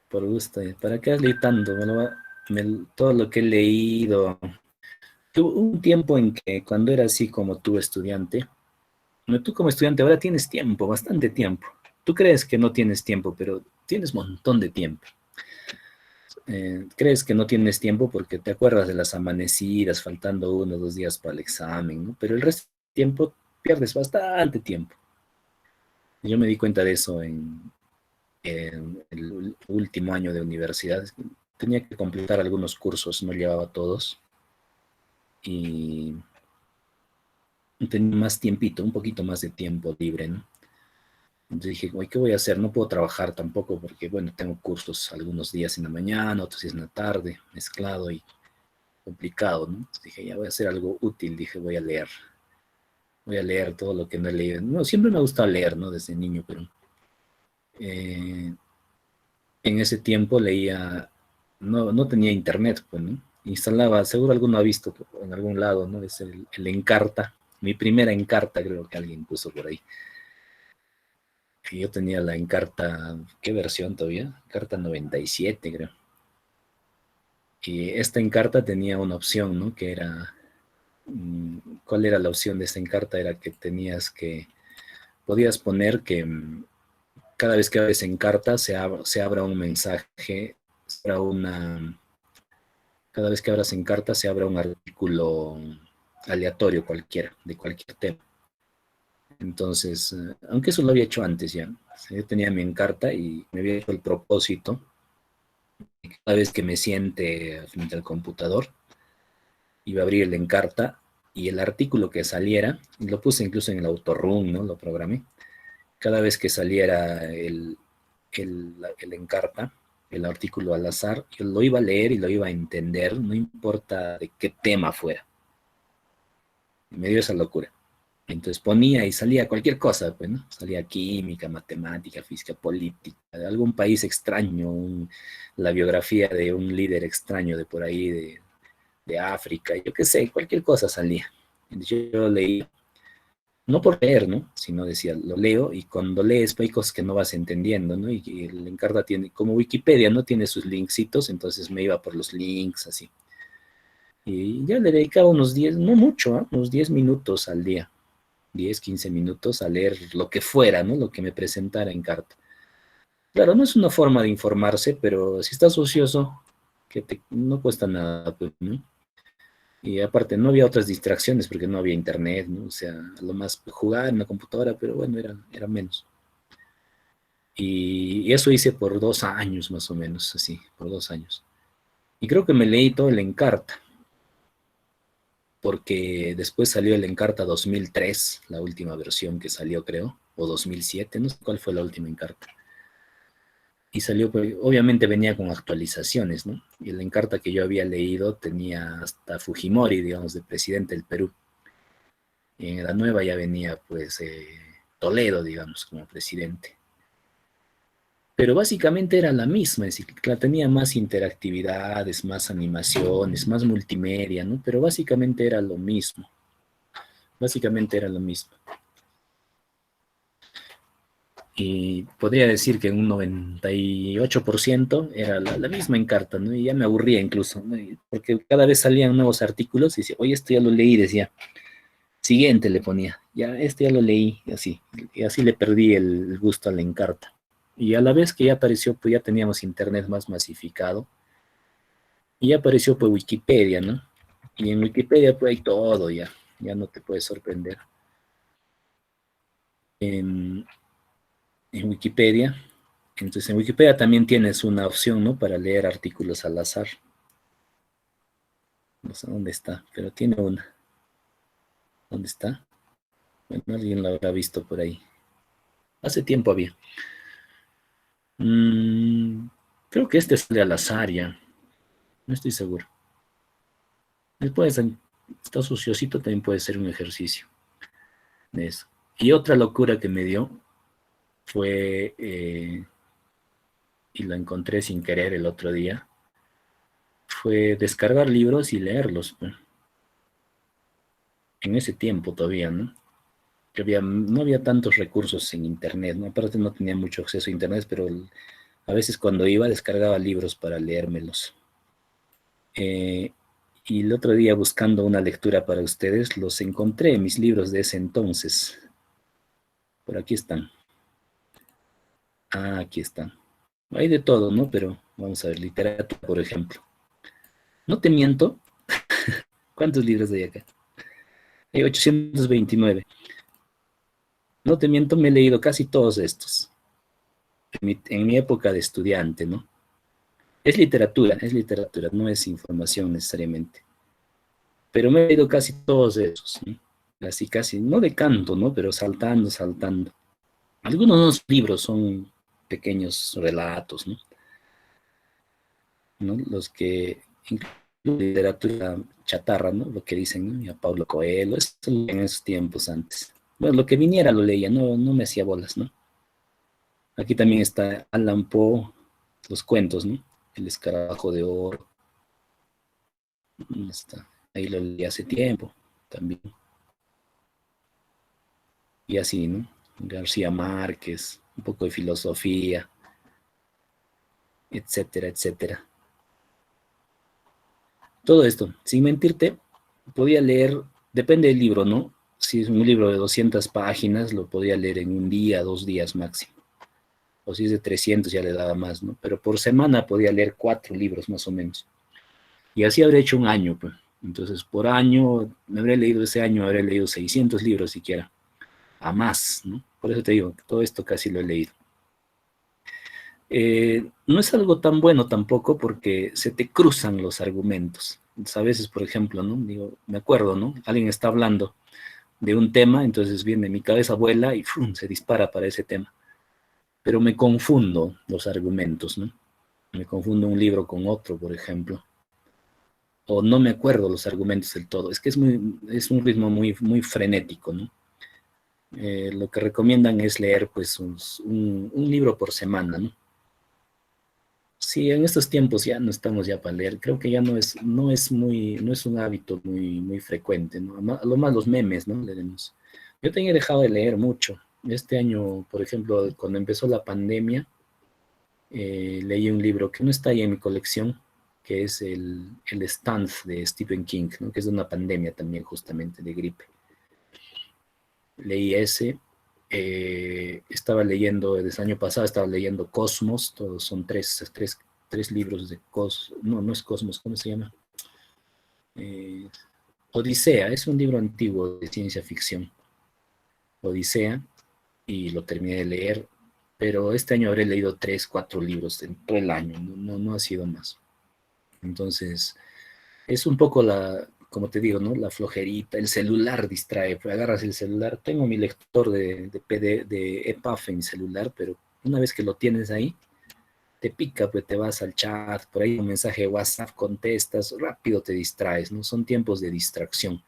por gusto. ¿Para qué has leído tanto? Todo lo que he leído. Hubo un tiempo en que cuando era así como tú estudiante, no, tú como estudiante ahora tienes tiempo, bastante tiempo. Tú crees que no tienes tiempo, pero tienes un montón de tiempo. Crees que no tienes tiempo porque te acuerdas de las amanecidas, faltando 1 o 2 días para el examen, ¿no? Pero el resto del tiempo pierdes bastante tiempo. Yo me di cuenta de eso en el último año de universidad. Tenía que completar algunos cursos, no llevaba todos y tenía más tiempito, un poquito más de tiempo libre, ¿no? Entonces dije, oye, ¿qué voy a hacer? No puedo trabajar tampoco porque, bueno, tengo cursos algunos días en la mañana, otros días en la tarde, mezclado y complicado, ¿no? Entonces dije, ya voy a hacer algo útil, dije, voy a leer todo lo que no he leído. No, siempre me ha gustado leer, ¿no? Desde niño, pero eh, en ese tiempo leía, no tenía internet, pues, ¿no? Instalaba, seguro alguno ha visto en algún lado, ¿no? Es el Encarta, mi primera Encarta creo que alguien puso por ahí. Y yo tenía la Encarta, ¿qué versión todavía? Encarta 97, creo. Y esta Encarta tenía una opción, ¿no? Que era, ¿cuál era la opción de esta Encarta? Era que podías poner que cada vez que abres Encarta se abra un mensaje, se abra cada vez que abras Encarta se abra un artículo aleatorio cualquiera, de cualquier tema. Entonces, aunque eso lo había hecho antes ya, yo tenía mi Encarta y me había hecho el propósito cada vez que me siente frente al computador, iba a abrir el Encarta y el artículo que saliera, y lo puse incluso en el autorun, ¿no? Lo programé. Cada vez que saliera el Encarta, el artículo al azar, yo lo iba a leer y lo iba a entender, no importa de qué tema fuera. Me dio esa locura. Entonces ponía y salía cualquier cosa, pues, ¿no? Salía química, matemática, física, política, de algún país extraño, la biografía de un líder extraño de por ahí, de África, yo qué sé, cualquier cosa salía. Entonces yo leí, no por leer, ¿no? Sino decía, lo leo y cuando lees pues, hay cosas que no vas entendiendo, ¿no? Y el Encarta tiene, como Wikipedia, ¿no? Tiene sus linksitos, entonces me iba por los links, así. Y ya le dedicaba unos 10, no mucho, ¿eh? Unos 10 minutos al día, 10, 15 minutos a leer lo que fuera, ¿no? Lo que me presentara en carta. Claro, no es una forma de informarse, pero si estás ocioso, no cuesta nada, pues, ¿no? Y aparte, no había otras distracciones porque no había internet, ¿no? O sea, lo más jugar en la computadora, pero bueno, era menos. Y eso hice por 2 años más o menos, así, por 2 años. Y creo que me leí todo el Encarta, porque después salió el Encarta 2003, la última versión que salió, creo, o 2007, no sé cuál fue la última Encarta. Y salió, pues, obviamente venía con actualizaciones, ¿no? Y el Encarta que yo había leído tenía hasta Fujimori, digamos, de presidente del Perú. Y en la nueva ya venía, pues, Toledo, digamos, como presidente. Pero básicamente era la misma, es decir, que tenía más interactividades, más animaciones, más multimedia, ¿no? Pero básicamente era lo mismo, básicamente era lo mismo. Y podría decir que en un 98% era la misma Encarta, ¿no? Y ya me aburría incluso, ¿no? Porque cada vez salían nuevos artículos y decía, oye, esto ya lo leí, decía, siguiente le ponía, ya, este ya lo leí, y así le perdí el gusto a la Encarta. Y a la vez que ya apareció, pues ya teníamos internet más masificado, y ya apareció pues Wikipedia, ¿no? Y en Wikipedia pues hay todo ya no te puedes sorprender. En, en Wikipedia, entonces en Wikipedia también tienes una opción, ¿no? Para leer artículos al azar. No sé dónde está, pero tiene una. ¿Dónde está? Bueno, alguien lo habrá visto por ahí. Hace tiempo había. Mm, creo que este sale al azar ya. No estoy seguro. Después, está suciosito, también puede ser un ejercicio de eso. Y otra locura que me dio fue, y la encontré sin querer el otro día, fue descargar libros y leerlos, pues. En ese tiempo todavía, ¿no? Que no había tantos recursos en internet, ¿no? Aparte no tenía mucho acceso a internet, pero A veces cuando iba descargaba libros para leérmelos. Eh, y el otro día buscando una lectura para ustedes, los encontré, mis libros de ese entonces. Por aquí están. Ah, aquí están. Hay de todo, ¿no? Pero vamos a ver, literatura, por ejemplo. No te miento. ¿Cuántos libros hay acá? Hay 829. No te miento, me he leído casi todos estos. En mi época de estudiante, ¿no? Es literatura, no es información necesariamente. Pero me he leído casi todos esos, ¿no? Casi, casi, no de canto, ¿no? Pero saltando, saltando. Algunos libros son pequeños relatos, ¿no? ¿No? Los que incluyen literatura chatarra, ¿no? Lo que dicen, ¿no? Y a Pablo Coelho, eso en esos tiempos antes. Bueno, lo que viniera lo leía, no me hacía bolas, ¿no? Aquí también está Allan Poe, los cuentos, ¿no? El escarabajo de oro, está. Ahí lo leí hace tiempo también. Y así, ¿no? García Márquez, un poco de filosofía, etcétera, etcétera. Todo esto, sin mentirte, podía leer, depende del libro, ¿no? Si es un libro de 200 páginas, lo podía leer en un día, 2 días máximo. O si es de 300, ya le daba más, ¿no? Pero por semana podía leer 4 libros más o menos. Y así habré hecho un año, pues. Entonces, por año, me habré leído ese año, habré leído 600 libros siquiera, a más, ¿no? Por eso te digo, todo esto casi lo he leído. No es algo tan bueno tampoco porque se te cruzan los argumentos. Entonces, a veces, por ejemplo, ¿no? Digo, me acuerdo, ¿no? Alguien está hablando de un tema, entonces viene mi cabeza vuela y ¡fum! Se dispara para ese tema. Pero me confundo los argumentos, ¿no? Me confundo un libro con otro, por ejemplo. O no me acuerdo los argumentos del todo. Es que es un ritmo muy frenético, ¿no? Lo que recomiendan es leer, pues, un libro por semana, ¿no? Sí, en estos tiempos ya no estamos ya para leer. Creo que ya no es un hábito muy frecuente, ¿no? A lo más los memes, ¿no? Leemos. Yo tenía dejado de leer mucho. Este año, por ejemplo, cuando empezó la pandemia, leí un libro que no está ahí en mi colección, que es el Stand de Stephen King, ¿no? Que es de una pandemia también, justamente, de gripe. Leí ese. Estaba leyendo, desde el año pasado, estaba leyendo Cosmos, todos son tres libros de Cosmos, no es Cosmos, ¿cómo se llama? Eh, Odisea, es un libro antiguo de ciencia ficción, Odisea, y lo terminé de leer, pero este año habré leído 3, 4 libros en todo el año, no ha sido más. Entonces, es un poco como te digo, ¿no? La flojerita, el celular distrae, pues agarras el celular, tengo mi lector de PD, de EPUB en mi celular, pero una vez que lo tienes ahí, te pica, pues te vas al chat, por ahí un mensaje de WhatsApp, contestas, rápido te distraes, ¿no? Son tiempos de distracción.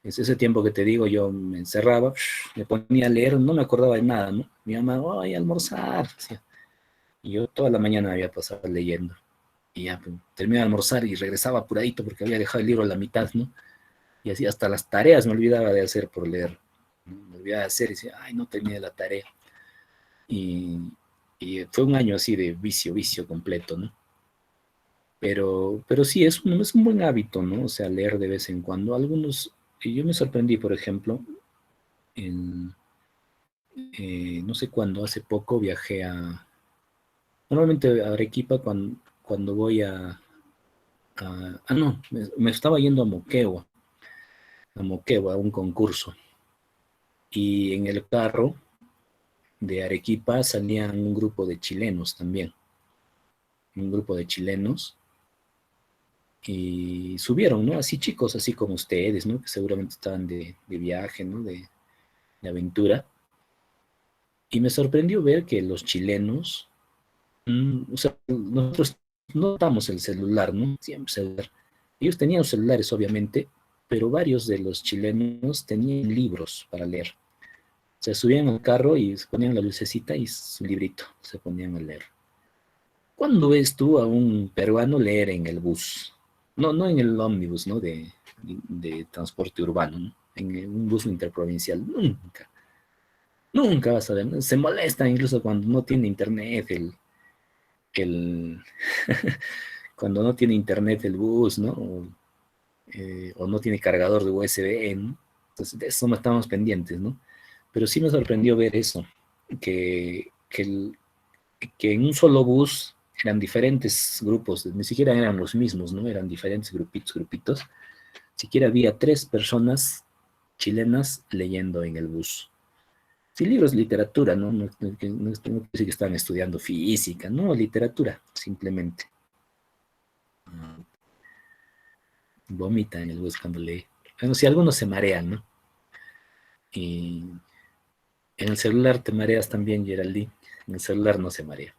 Es ese tiempo que te digo, yo me encerraba, me ponía a leer, no me acordaba de nada, ¿no? Mi mamá, ay, almorzar. Decía. Y yo toda la mañana había pasado leyendo. Y ya, pues, terminé de almorzar y regresaba apuradito porque había dejado el libro a la mitad, ¿no? Y así hasta las tareas me olvidaba de hacer por leer. ¿No? Me olvidaba de hacer y decía, ay, no terminé la tarea. Y, y fue un año así de vicio completo, ¿no? Pero sí, es un buen hábito, ¿no? O sea, leer de vez en cuando. Algunos, y yo me sorprendí, por ejemplo, en, no sé cuándo, hace poco viajé normalmente a Arequipa cuando voy no, me estaba yendo a Moquegua, a un concurso. Y en el carro de Arequipa salían un grupo de chilenos también, un grupo de chilenos, y subieron, ¿no? Así chicos, así como ustedes, ¿no? Que seguramente estaban de viaje, ¿no? De aventura. Y me sorprendió ver que los chilenos, o sea, nosotros no notamos el celular, ¿no? Siempre celular. Ellos tenían celulares, obviamente, pero varios de los chilenos tenían libros para leer. Se subían al carro y se ponían la lucecita y su librito, se ponían a leer. ¿Cuándo ves tú a un peruano leer en el bus? No en el ómnibus, ¿no? De transporte urbano, ¿no? En un bus interprovincial. Nunca. Nunca vas a ver. Se molesta incluso cuando no tiene internet. el, cuando no tiene internet el bus, ¿no? O no tiene cargador de USB, ¿no? Entonces, de eso no estamos pendientes, ¿no? Pero sí me sorprendió ver eso, que, que, el- que en un solo bus eran diferentes grupos, ni siquiera eran los mismos, ¿no? Eran diferentes grupitos. Siquiera había 3 personas chilenas leyendo en el bus. Sí, libros, literatura, ¿no? No quiere decir que están estudiando física, no, literatura, simplemente. Ah, vomita en el bus cuando lee. Bueno, si algunos se marean, ¿no? Y en el celular te mareas también, Geraldine. En el celular no se marea.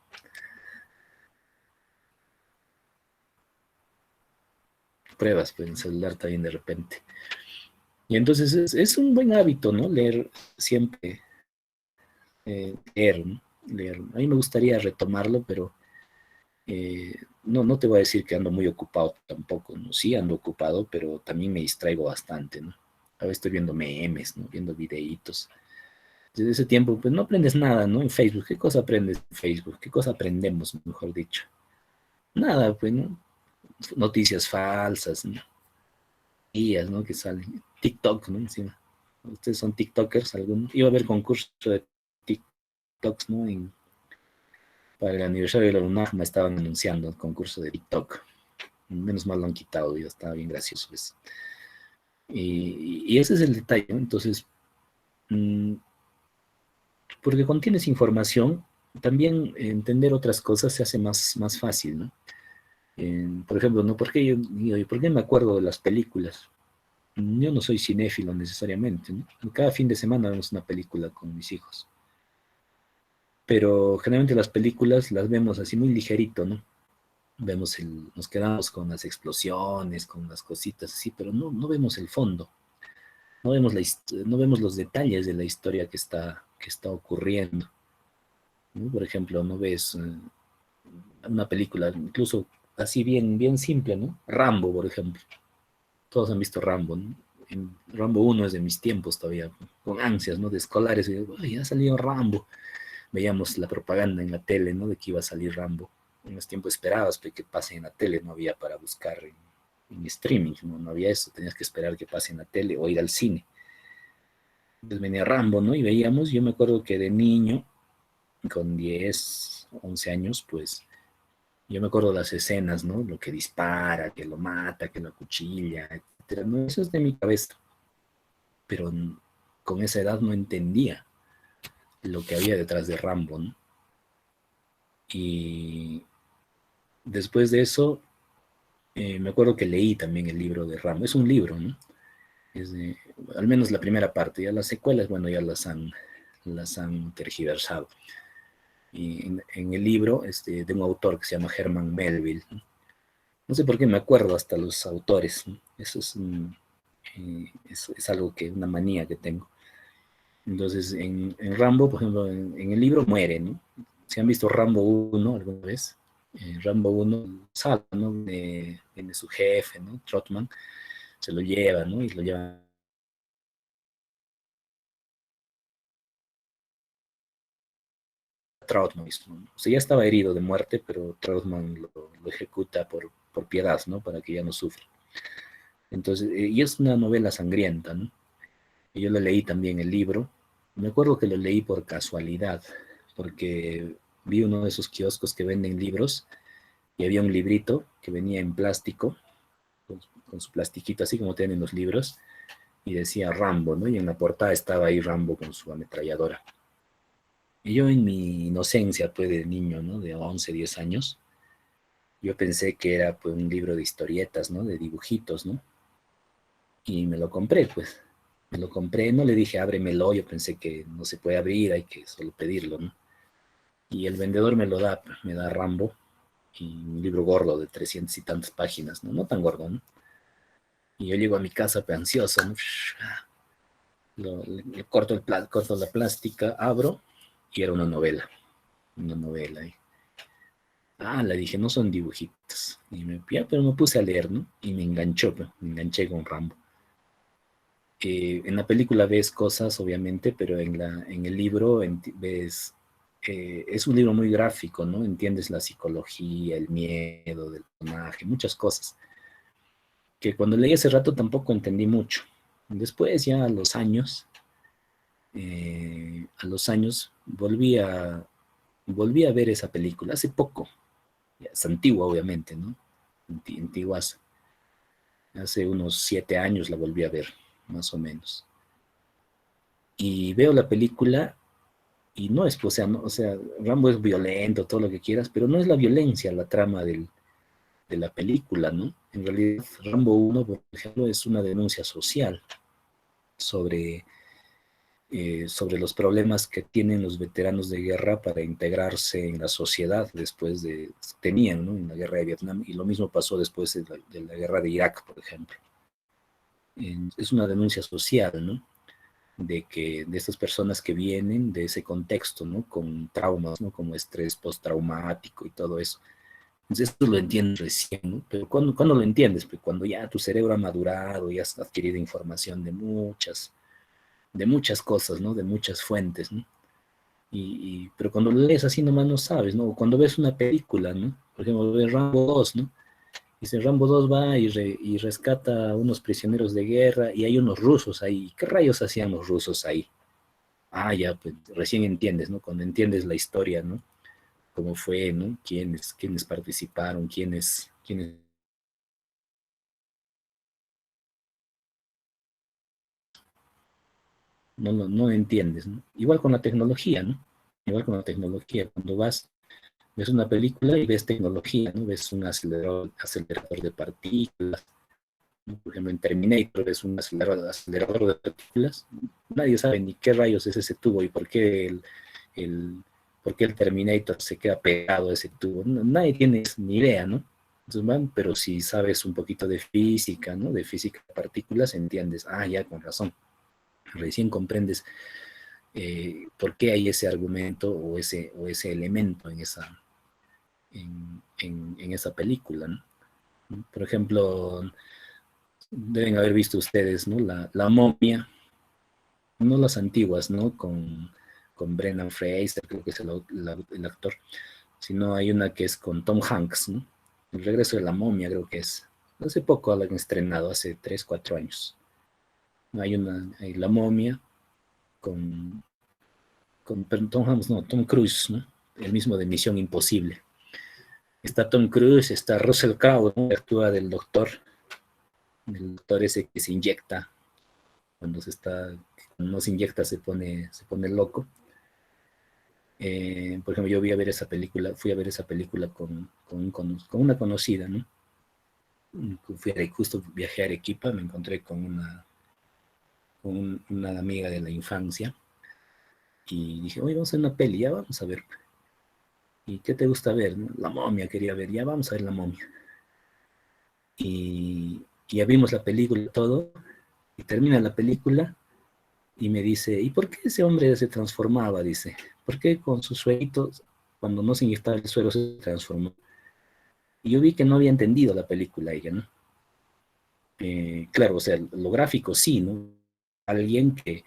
Pruebas, pues en el celular también de repente. Y entonces es un buen hábito, ¿no? Leer siempre, leer, ¿no? Leer. A mí me gustaría retomarlo, pero no te voy a decir que ando muy ocupado tampoco, ¿no? Sí ando ocupado, pero también me distraigo bastante, ¿no? A veces estoy viendo memes, ¿no? Viendo videitos. Desde ese tiempo, pues no aprendes nada, ¿no? En Facebook, ¿qué cosa aprendes en Facebook? ¿Qué cosa aprendemos, mejor dicho? Nada, pues, ¿no? Noticias falsas, ¿no? Guías, ¿no? Que salen. TikTok, ¿no? Encima. Ustedes son TikTokers, algún. Iba a haber concurso de TikToks, ¿no? Para el aniversario de la UNAM me estaban anunciando el concurso de TikTok. Menos mal lo han quitado, ya estaba bien gracioso eso. Y ese es el detalle, ¿no? Entonces, mmm, porque cuando tienes información, también entender otras cosas se hace más fácil, ¿no? Por ejemplo, ¿no? ¿Por qué me acuerdo de las películas? Yo no soy cinéfilo necesariamente, ¿no? Cada fin de semana vemos una película con mis hijos, pero generalmente las películas las vemos así muy ligerito, ¿no? Nos quedamos con las explosiones, con las cositas así, pero no vemos el fondo, no vemos los detalles de la historia que está ocurriendo, ¿no? Por ejemplo, no ves una película, incluso así bien simple, ¿no? Rambo, por ejemplo. Todos han visto Rambo, ¿no? Rambo 1 es de mis tiempos todavía, con ansias, ¿no? De escolares. Y, "Ay, ya ha salido Rambo". Veíamos la propaganda en la tele, ¿no? De que iba a salir Rambo. En ese tiempo esperabas que pase en la tele, no había para buscar en streaming, ¿no? Había eso, tenías que esperar que pase en la tele o ir al cine. Entonces venía Rambo, ¿no? Y veíamos, yo me acuerdo que de niño, con 10 11 años, pues yo me acuerdo las escenas, ¿no? Lo que dispara, que lo mata, que lo acuchilla, etcétera. No, eso es de mi cabeza, pero con esa edad no entendía lo que había detrás de Rambo, ¿no? Y después de eso, me acuerdo que leí también el libro de Rambo. Es un libro, ¿no? Es de, al menos la primera parte. Ya las secuelas, bueno, ya las han tergiversado. Y en el libro de un autor que se llama Herman Melville. No sé por qué me acuerdo hasta los autores, ¿no? Eso es algo una manía que tengo. Entonces, en Rambo, por ejemplo, en el libro muere, ¿no? Si han visto Rambo 1 alguna vez, Rambo 1 sale, ¿no? Viene su jefe, ¿no? Trotman, se lo lleva, ¿no? Y lo lleva a Trotman. ¿No? O sea, ya estaba herido de muerte, pero Trotman lo ejecuta por piedad, ¿no? Para que ya no sufra. Entonces, y es una novela sangrienta, ¿no? Y yo lo leí también el libro. Me acuerdo que lo leí por casualidad, porque vi uno de esos kioscos que venden libros y había un librito que venía en plástico, con su plastiquito así como tienen los libros, y decía Rambo, ¿no? Y en la portada estaba ahí Rambo con su ametralladora. Y yo en mi inocencia, pues de niño, ¿no? De 11 10 años, yo pensé que era pues un libro de historietas, ¿no? De dibujitos, ¿no? Y me lo compré, pues. Me lo compré, no le dije ábremelo, yo pensé que no se puede abrir, hay que solo pedirlo, ¿no? Y el vendedor me da Rambo, y un libro gordo de 300 y tantas páginas, ¿no? No tan gordo, ¿no? Y yo llego a mi casa pues, ansioso, ¿no? Corto la plástica, abro, y era una novela. Le dije, no son dibujitos. Y pero me puse a leer, ¿no? Y me enganchó, pues, me enganché con Rambo. En la película ves cosas, obviamente, pero en el libro ves es un libro muy gráfico, ¿no? Entiendes la psicología, el miedo del personaje, muchas cosas, que cuando leí hace rato tampoco entendí mucho. Después, ya a los años volví a ver esa película, hace poco, ya, es antigua obviamente, ¿no? Antiguas, hace unos 7 años la volví a ver, más o menos. Y veo la película y no es, pues, o sea, no, o sea, Rambo es violento, todo lo que quieras, pero no es la violencia la trama de la película, ¿no? En realidad, Rambo 1, por ejemplo, es una denuncia social sobre, sobre los problemas que tienen los veteranos de guerra para integrarse en la sociedad después de, tenían, ¿no? En la guerra de Vietnam, y lo mismo pasó después de la guerra de Irak, por ejemplo. Es una denuncia social, ¿no? De que de estas personas que vienen de ese contexto, ¿no? Con traumas, ¿no? Como estrés postraumático y todo eso. Entonces esto lo entiendes recién, ¿no? Pero ¿cuándo lo entiendes? Pues cuando ya tu cerebro ha madurado y has adquirido información de muchas cosas, ¿no? De muchas fuentes, ¿no? Pero cuando lo lees así nomás no sabes, ¿no? O cuando ves una película, ¿no? Por ejemplo, ves Rambo 2, ¿no? Dice, Rambo 2 va y rescata a unos prisioneros de guerra y hay unos rusos ahí. ¿Qué rayos hacían los rusos ahí? Ah, ya, pues recién entiendes, ¿no? Cuando entiendes la historia, ¿no? Cómo fue, ¿no? Quiénes participaron, quiénes no entiendes, ¿no? Igual con la tecnología, ¿no? Igual con la tecnología, cuando ves una película y ves tecnología, ¿no? Ves un acelerador de partículas, ¿no? Por ejemplo, en Terminator ves un acelerador de partículas, nadie sabe ni qué rayos es ese tubo y el, por qué el Terminator se queda pegado a ese tubo. Nadie tiene ni idea, ¿no? Entonces, bueno, pero si sabes un poquito de física, ¿no? De física de partículas, entiendes, ah, ya, con razón. Recién comprendes por qué hay ese argumento o ese elemento en esa película, ¿no? Por ejemplo, deben haber visto ustedes, ¿no? La momia, no las antiguas, ¿no? Con Brendan Fraser, creo que es el actor, sino hay una que es con Tom Hanks, ¿no? El regreso de la momia, creo que es. Hace poco la han estrenado, hace 3 4 años. Hay la momia con, con Tom Hanks, no, Tom Cruise, ¿no? El mismo de Misión Imposible. Está Tom Cruise, está Russell Crowe, ¿no? Que actúa del doctor ese que se inyecta, cuando cuando no se inyecta se pone loco. Por ejemplo, yo fui a ver esa película con una conocida, ¿no? Justo viajé a Arequipa, me encontré con una amiga de la infancia y dije, oye, vamos a ver una peli, ya vamos a ver. ¿Y qué te gusta ver? ¿No? La momia quería ver, ya vamos a ver la momia. Y ya vimos la película y todo, y termina la película y me dice, ¿y por qué ese hombre se transformaba? Dice, ¿por qué con sus sueritos, cuando no se inyectaba el suero, se transformó? Y yo vi que no había entendido la película ella, ¿no? Claro, o sea, lo gráfico sí, ¿no? Alguien que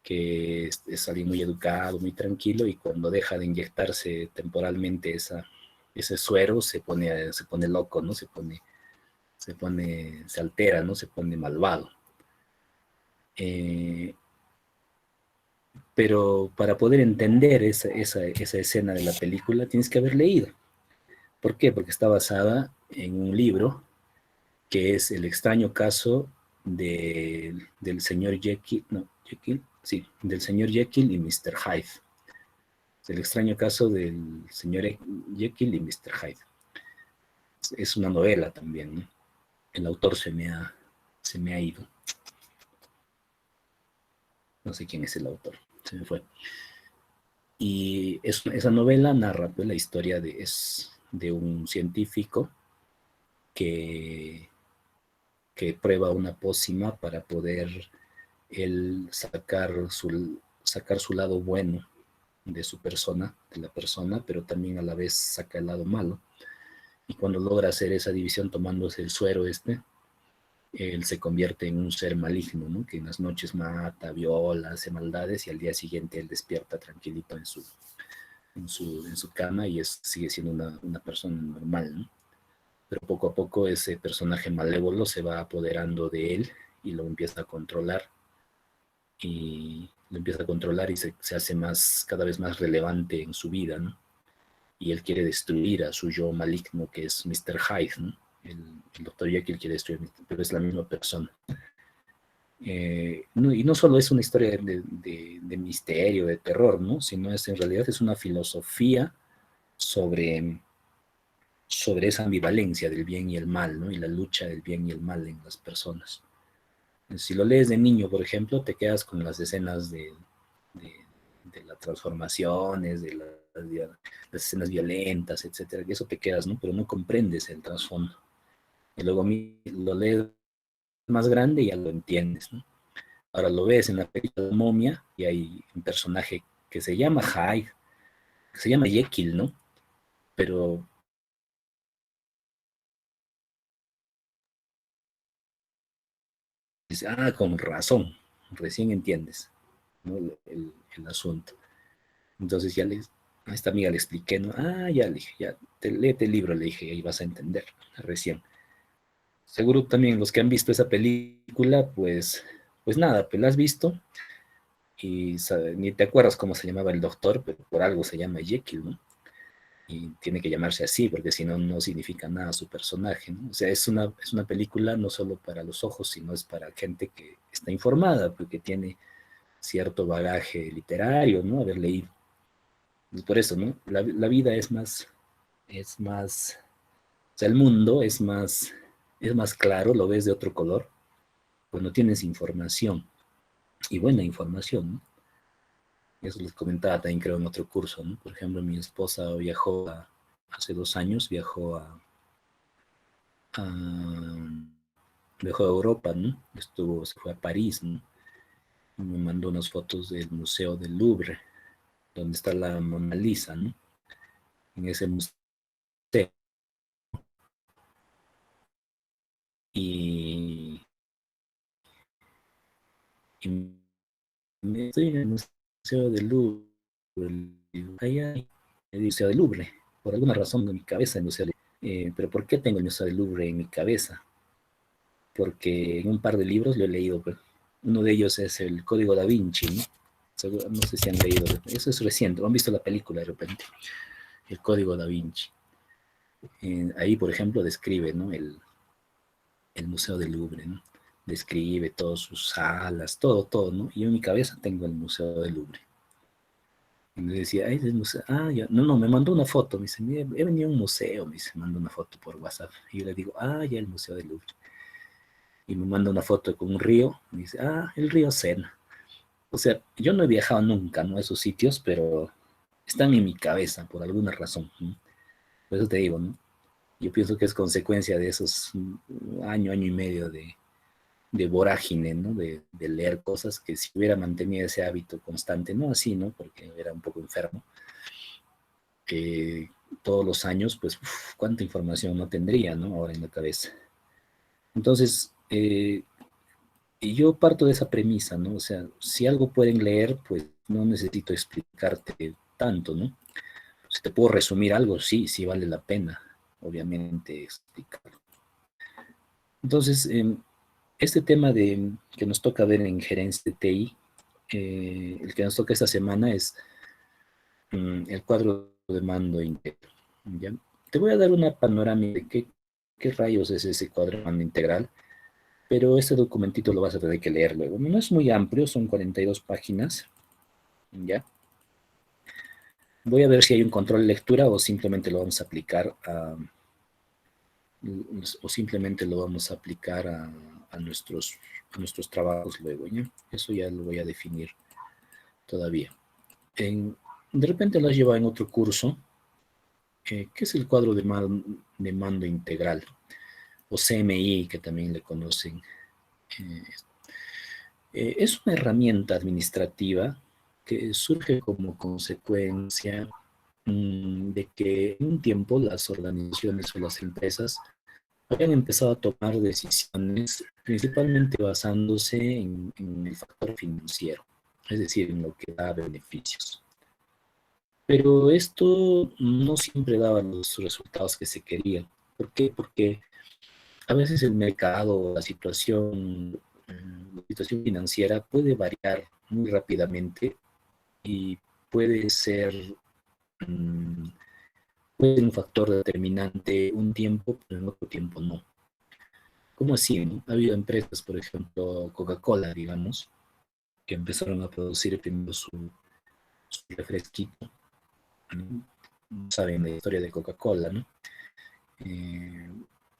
es alguien muy educado, muy tranquilo, y cuando deja de inyectarse temporalmente ese suero, se pone loco, ¿no? Se altera, ¿no? Se pone malvado. Eh, pero para poder entender esa escena de la película tienes que haber leído. ¿Por qué? Porque está basada en un libro que es El extraño caso del señor Jekyll, no, Jekyll, sí, del señor Jekyll y Mr. Hyde. El extraño caso del señor Jekyll y Mr. Hyde. Es una novela también, ¿no? El autor se me ha ido. No sé quién es el autor, se me fue. Y esa novela narra pues, la historia es de un científico que, que prueba una pócima para poder él sacar su lado bueno de su persona, de la persona, pero también a la vez saca el lado malo. Y cuando logra hacer esa división tomándose el suero él se convierte en un ser maligno, ¿no? Que en las noches mata, viola, hace maldades y al día siguiente él despierta tranquilito en su cama y sigue siendo una persona normal, ¿no? Pero poco a poco ese personaje malévolo se va apoderando de él y lo empieza a controlar y se hace cada vez más relevante en su vida, ¿no? Y él quiere destruir a su yo maligno que es Mr. Hyde, ¿no? El Dr. Jekyll quiere destruir, pero es la misma persona. Y no solo es una historia de misterio, de terror, ¿no? Sino en realidad es una filosofía sobre, sobre esa ambivalencia del bien y el mal, ¿no? Y la lucha del bien y el mal en las personas. Si lo lees de niño, por ejemplo, te quedas con las escenas de, de las transformaciones, de las escenas violentas, etcétera, que eso te quedas, ¿no? Pero no comprendes el trasfondo. Y luego lo lees más grande y ya lo entiendes, ¿no? Ahora lo ves en la película Momia y hay un personaje que se llama Hyde, que se llama Jekyll, ¿no? Pero dice, ah, con razón, recién entiendes, ¿no? El asunto. Entonces a esta amiga le expliqué, ¿no? Ah, ya le dije, ya, léete el libro, le dije, y ahí vas a entender recién. Seguro también los que han visto esa película, pues nada, pues la has visto y ni te acuerdas cómo se llamaba el doctor, pero por algo se llama Jekyll, ¿no? Y tiene que llamarse así, porque si no, no significa nada su personaje, ¿no? O sea, es una película no solo para los ojos, sino es para gente que está informada, porque tiene cierto bagaje literario, ¿no? Haber leído. Y por eso, ¿no? La vida es más, o sea, el mundo es más claro, lo ves de otro color, cuando tienes información, y buena información, ¿no? Eso les comentaba también, creo, en otro curso, ¿no? Por ejemplo, mi esposa hace 2 años, a, viajó a Europa, ¿no? Se fue a París, ¿no? Y me mandó unas fotos del Museo del Louvre, donde está la Mona Lisa, ¿no? En ese museo. Y, y estoy en el Museo del Louvre, allá el Museo del Louvre, por alguna razón en mi cabeza el Museo del Louvre. Pero ¿por qué tengo el Museo del Louvre en mi cabeza? Porque en un par de libros lo he leído, pues. Uno de ellos es el Código Da Vinci, ¿no? No sé si han leído, eso es reciente, han visto la película de repente, el Código Da Vinci. Ahí, por ejemplo, describe, ¿no? El Museo del Louvre, ¿no? Describe todas sus salas, todo, ¿no? Y yo en mi cabeza tengo el Museo del Louvre. Y me decía, ay, es museo. Ah, ya. No, me mandó una foto. Me dice, mira, he venido a un museo. Me dice, manda una foto por WhatsApp. Y yo le digo, ah, ya el Museo del Louvre. Y me manda una foto con un río. Me dice, ah, el río Sena. O sea, yo no he viajado nunca, ¿no? A esos sitios, pero están en mi cabeza por alguna razón, ¿no? Por eso te digo, ¿no? Yo pienso que es consecuencia de esos año y medio de vorágine, ¿no? De leer cosas que si hubiera mantenido ese hábito constante, no así, ¿no? Porque era un poco enfermo, que todos los años, pues, uf, cuánta información no tendría, ¿no? Ahora en la cabeza. Entonces, y yo parto de esa premisa, ¿no? O sea, si algo pueden leer, pues no necesito explicarte tanto, ¿no? Si te puedo resumir algo, sí, sí vale la pena, obviamente, explicarlo. Entonces, este tema que nos toca ver en gerencia de TI, el que nos toca esta semana es el cuadro de mando integral. ¿Ya? Te voy a dar una panorámica de qué rayos es ese cuadro de mando integral, pero este documentito lo vas a tener que leer luego. No es muy amplio, son 42 páginas. ¿Ya? Voy a ver si hay un control de lectura o simplemente lo vamos a aplicar a nuestros trabajos luego, ¿ya? Eso ya lo voy a definir todavía. De repente lo has llevado en otro curso. ¿Qué es el cuadro de mando integral? O CMI, que también le conocen. Eh, es una herramienta administrativa que surge como consecuencia de que en un tiempo las organizaciones o las empresas habían empezado a tomar decisiones principalmente basándose en el factor financiero, es decir, en lo que da beneficios. Pero esto no siempre daba los resultados que se querían. ¿Por qué? Porque a veces el mercado, la situación financiera puede variar muy rápidamente y puede ser, mm, puede ser un factor determinante un tiempo, pero en otro tiempo no. ¿Cómo así, no? Ha habido empresas, por ejemplo, Coca-Cola, digamos, que empezaron a producir primero su refresquito, ¿no? Saben la historia de Coca-Cola, ¿no? Eh,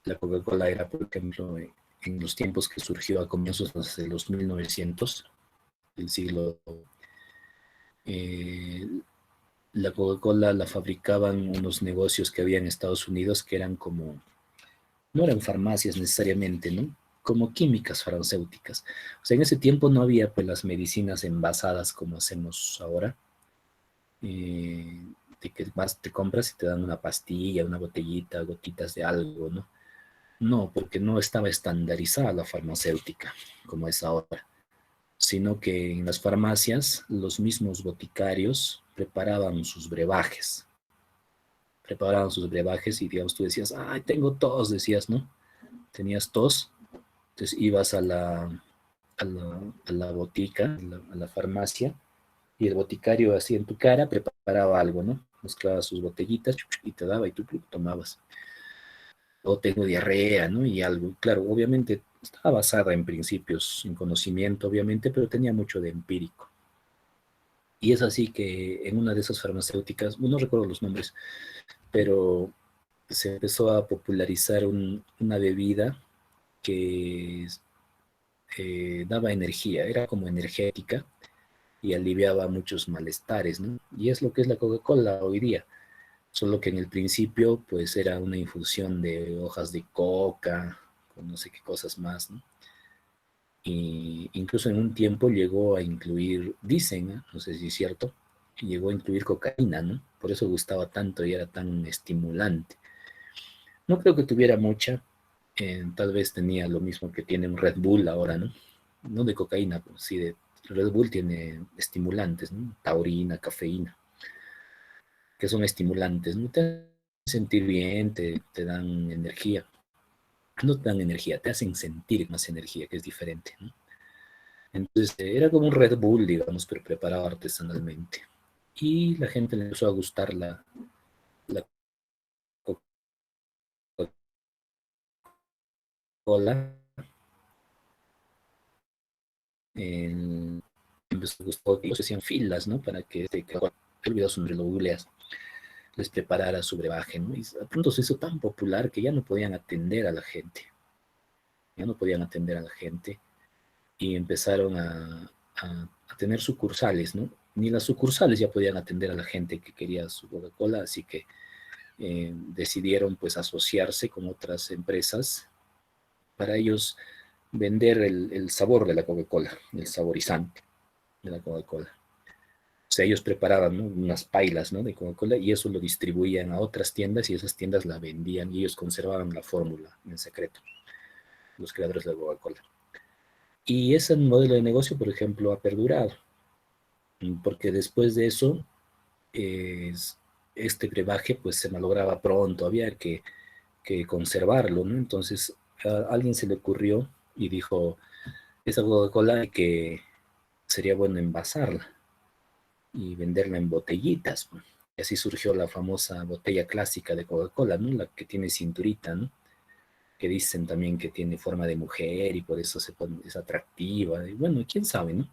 la Coca-Cola era, por ejemplo, en los tiempos que surgió a comienzos de los 1900, del siglo, eh, la Coca-Cola la fabricaban unos negocios que había en Estados Unidos que eran como, no eran farmacias necesariamente, ¿no? Como químicas farmacéuticas. O sea, en ese tiempo no había pues las medicinas envasadas como hacemos ahora, eh, de que vas, te compras y te dan una pastilla, una botellita, gotitas de algo, ¿no? No, porque no estaba estandarizada la farmacéutica como es ahora, sino que en las farmacias los mismos boticarios preparaban sus brebajes y digamos tú decías, ay, tengo tos, decías, ¿no? Tenías tos, entonces ibas a la botica, a la farmacia, y el boticario así en tu cara preparaba algo, ¿no? Mezclaba sus botellitas y te daba y tú tomabas. O tengo diarrea, ¿no? Y algo, claro, obviamente estaba basada en principios, en conocimiento, obviamente, pero tenía mucho de empírico. Y es así que en una de esas farmacéuticas, no recuerdo los nombres, pero se empezó a popularizar una bebida que daba energía, era como energética y aliviaba muchos malestares, ¿no? Y es lo que es la Coca-Cola hoy día, solo que en el principio pues era una infusión de hojas de coca, con no sé qué cosas más, ¿no? Y incluso en un tiempo llegó a incluir, dicen, ¿eh? No sé si es cierto, llegó a incluir cocaína, ¿no? Por eso gustaba tanto y era tan estimulante. No creo que tuviera mucha, tal vez tenía lo mismo que tiene un Red Bull ahora, ¿no? No de cocaína, pero sí de Red Bull tiene estimulantes, ¿no? Taurina, cafeína, que son estimulantes, ¿no? Te hacen sentir bien, te dan energía. No te dan energía, te hacen sentir más energía, que es diferente, ¿no? Entonces era como un Red Bull, digamos, pero preparado artesanalmente. Y la gente le empezó a gustar la Coca-Cola. En, empezó a gustar, ellos hacían filas, ¿no? Para que te olvidas su nombre, lo googleas, les preparara su brebaje, ¿no? Y a pronto se hizo tan popular que ya no podían atender a la gente. Ya no podían atender a la gente y empezaron a tener sucursales, ¿no? Ni las sucursales ya podían atender a la gente que quería su Coca-Cola, así que decidieron pues asociarse con otras empresas para ellos vender el sabor de la Coca-Cola, el saborizante de la Coca-Cola. O sea, ellos preparaban, ¿no? Unas pailas, ¿no? De Coca-Cola y eso lo distribuían a otras tiendas y esas tiendas la vendían y ellos conservaban la fórmula en secreto, los creadores de Coca-Cola. Y ese modelo de negocio, por ejemplo, ha perdurado, porque después de eso, eh, este brebaje pues se malograba pronto, había que conservarlo, ¿no? Entonces a alguien se le ocurrió y dijo, esa Coca-Cola que sería bueno envasarla y venderla en botellitas, ¿no? Y así surgió la famosa botella clásica de Coca-Cola, ¿no? La que tiene cinturita, ¿no? Que dicen también que tiene forma de mujer y por eso es atractiva. Y bueno, quién sabe, ¿no?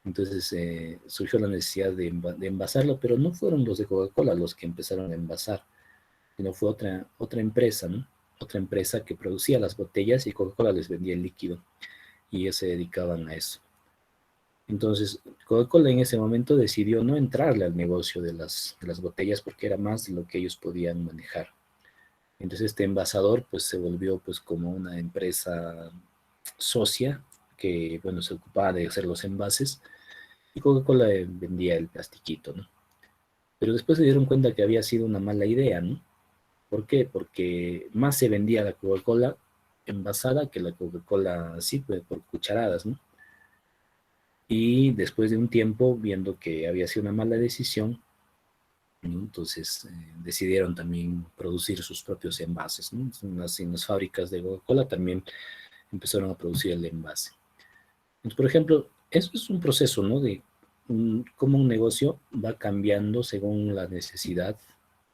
Entonces surgió la necesidad de envasarlo, pero no fueron los de Coca-Cola los que empezaron a envasar, sino fue otra empresa, ¿no? Otra empresa que producía las botellas y Coca-Cola les vendía el líquido y ellos se dedicaban a eso. Entonces, Coca-Cola en ese momento decidió no entrarle al negocio de las botellas porque era más de lo que ellos podían manejar. Entonces, este envasador pues se volvió pues como una empresa socia que, bueno, se ocupaba de hacer los envases y Coca-Cola vendía el plastiquito, ¿no? Pero después se dieron cuenta que había sido una mala idea, ¿no? ¿Por qué? Porque más se vendía la Coca-Cola envasada que la Coca-Cola así, pues, por cucharadas, ¿no? Y después de un tiempo, viendo que había sido una mala decisión, ¿no? Entonces decidieron también producir sus propios envases, ¿no? En las fábricas de Coca-Cola también empezaron a producir el envase. Entonces, por ejemplo, eso es un proceso, ¿no? De cómo un negocio va cambiando según la necesidad,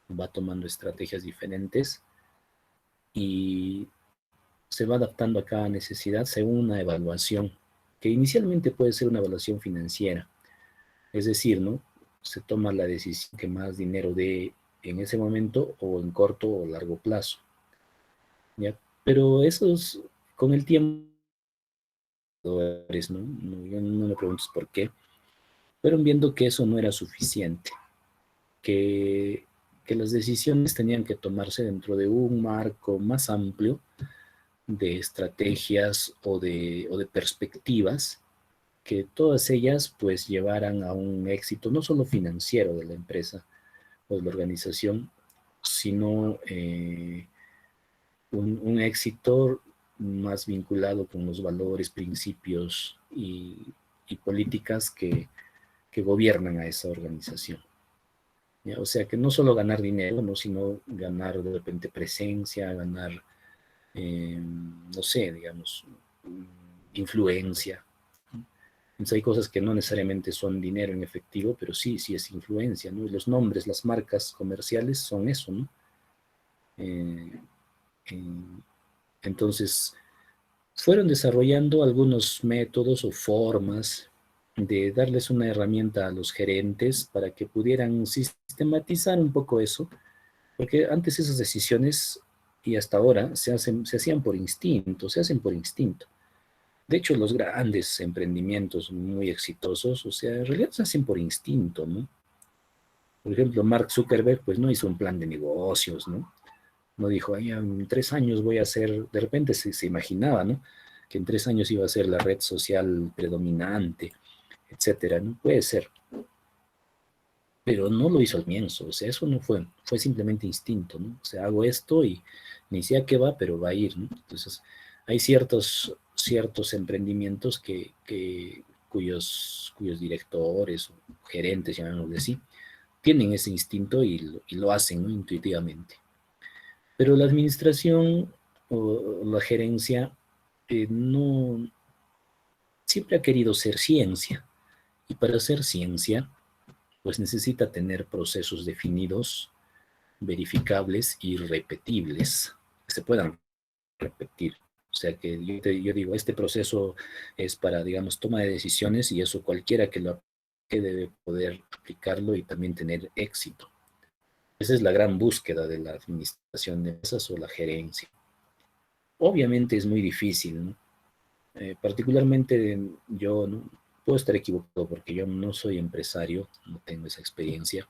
va tomando estrategias diferentes y se va adaptando a cada necesidad según una evaluación, que inicialmente puede ser una evaluación financiera, es decir, ¿no? Se toma la decisión que más dinero dé en ese momento o en corto o largo plazo, ¿ya? Pero esos, con el tiempo, ¿no? No me preguntes por qué, fueron viendo que eso no era suficiente, que, que las decisiones tenían que tomarse dentro de un marco más amplio de estrategias o de perspectivas, que todas ellas pues llevaran a un éxito no solo financiero de la empresa o de la organización, sino un éxito más vinculado con los valores, principios y políticas que gobiernan a esa organización. ¿Ya? O sea, que no solo ganar dinero, ¿no? Sino ganar de repente presencia, ganar, no sé, digamos, influencia. Entonces hay cosas que no necesariamente son dinero en efectivo, pero sí, sí es influencia, ¿no? Y los nombres, las marcas comerciales son eso, ¿no? Eh, eh, entonces, fueron desarrollando algunos métodos o formas de darles una herramienta a los gerentes para que pudieran sistematizar un poco eso, porque antes esas decisiones y hasta ahora se hacían por instinto, se hacen por instinto. De hecho, los grandes emprendimientos muy exitosos, o sea, en realidad se hacen por instinto, ¿no? Por ejemplo, Mark Zuckerberg, pues no hizo un plan de negocios, ¿no? No dijo, ay, en 3 años voy a hacer, de repente se imaginaba, ¿no? Que en 3 años iba a ser la red social predominante, etcétera, ¿no? Puede ser, pero no lo hizo al comienzo, o sea, eso no fue simplemente instinto, ¿no? O sea, hago esto y ni sé a qué va, pero va a ir, ¿no? Entonces, hay ciertos emprendimientos cuyos directores o gerentes, llamémoslo así, tienen ese instinto y lo hacen, ¿no? Intuitivamente. Pero la administración o la gerencia no siempre ha querido ser ciencia, y para ser ciencia, pues necesita tener procesos definidos, verificables y repetibles, que se puedan repetir. O sea que yo digo, este proceso es para, digamos, toma de decisiones y eso cualquiera que lo aplique debe poder aplicarlo y también tener éxito. Esa es la gran búsqueda de la administración de empresas o la gerencia. Obviamente es muy difícil, ¿no? Particularmente yo, ¿no? Puedo estar equivocado porque yo no soy empresario, no tengo esa experiencia,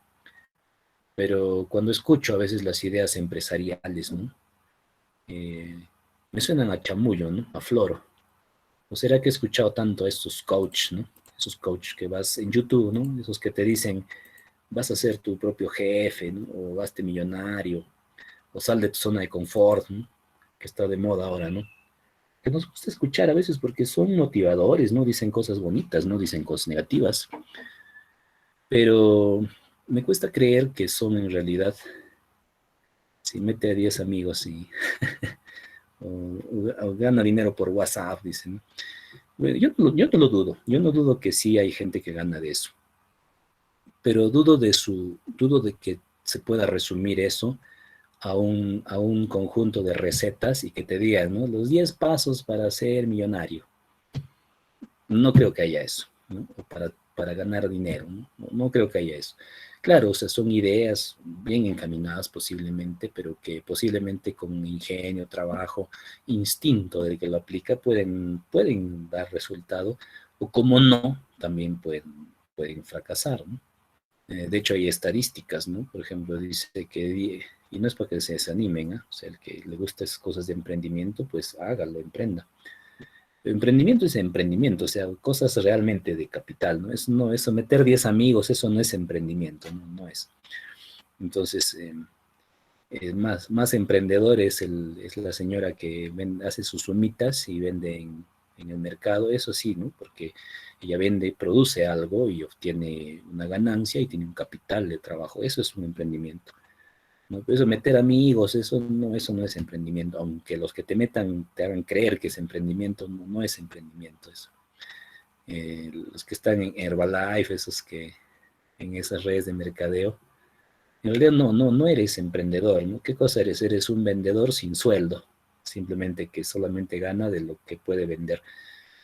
pero cuando escucho a veces las ideas empresariales, ¿no? Me suenan a chamullo, ¿no? A floro. ¿O será que he escuchado tanto a estos coach, ¿no? Esos coach que vas en YouTube, ¿no? Esos que te dicen, vas a ser tu propio jefe, ¿no? O hazte millonario, o sal de tu zona de confort, ¿no? Que está de moda ahora, ¿no? Que nos gusta escuchar a veces porque son motivadores, ¿no? Dicen cosas bonitas, no dicen cosas negativas, pero me cuesta creer que son en realidad, si mete a 10 amigos y o gana dinero por WhatsApp, dicen. Bueno, yo no lo dudo, yo no dudo que sí hay gente que gana de eso, pero dudo de que se pueda resumir eso a un conjunto de recetas y que te digan, ¿no? Los 10 pasos para ser millonario. No creo que haya eso, ¿no? O para ganar dinero, ¿no? No creo que haya eso. Claro, o sea, son ideas bien encaminadas posiblemente, pero que posiblemente con ingenio, trabajo, instinto del que lo aplica pueden dar resultado, o como no, también pueden fracasar, ¿no? De hecho, hay estadísticas, ¿no? Por ejemplo, dice que, y no es para que se desanimen, ¿eh? O sea, el que le gusta esas cosas de emprendimiento, pues hágalo, emprenda. Emprendimiento es emprendimiento, o sea, cosas realmente de capital, ¿no? No, eso meter 10 amigos, eso no es emprendimiento, no, no es. Entonces, más emprendedor es la señora que hace sus humitas y vende en el mercado, eso sí, ¿no? Porque ella vende, produce algo y obtiene una ganancia y tiene un capital de trabajo. Eso es un emprendimiento, ¿no? Eso meter amigos, eso no es emprendimiento, aunque los que te metan te hagan creer que es emprendimiento, no, no es emprendimiento eso. Los que están en Herbalife, esos que en esas redes de mercadeo, en realidad no eres emprendedor, ¿no? ¿Qué cosa eres? Eres un vendedor sin sueldo, simplemente que solamente gana de lo que puede vender.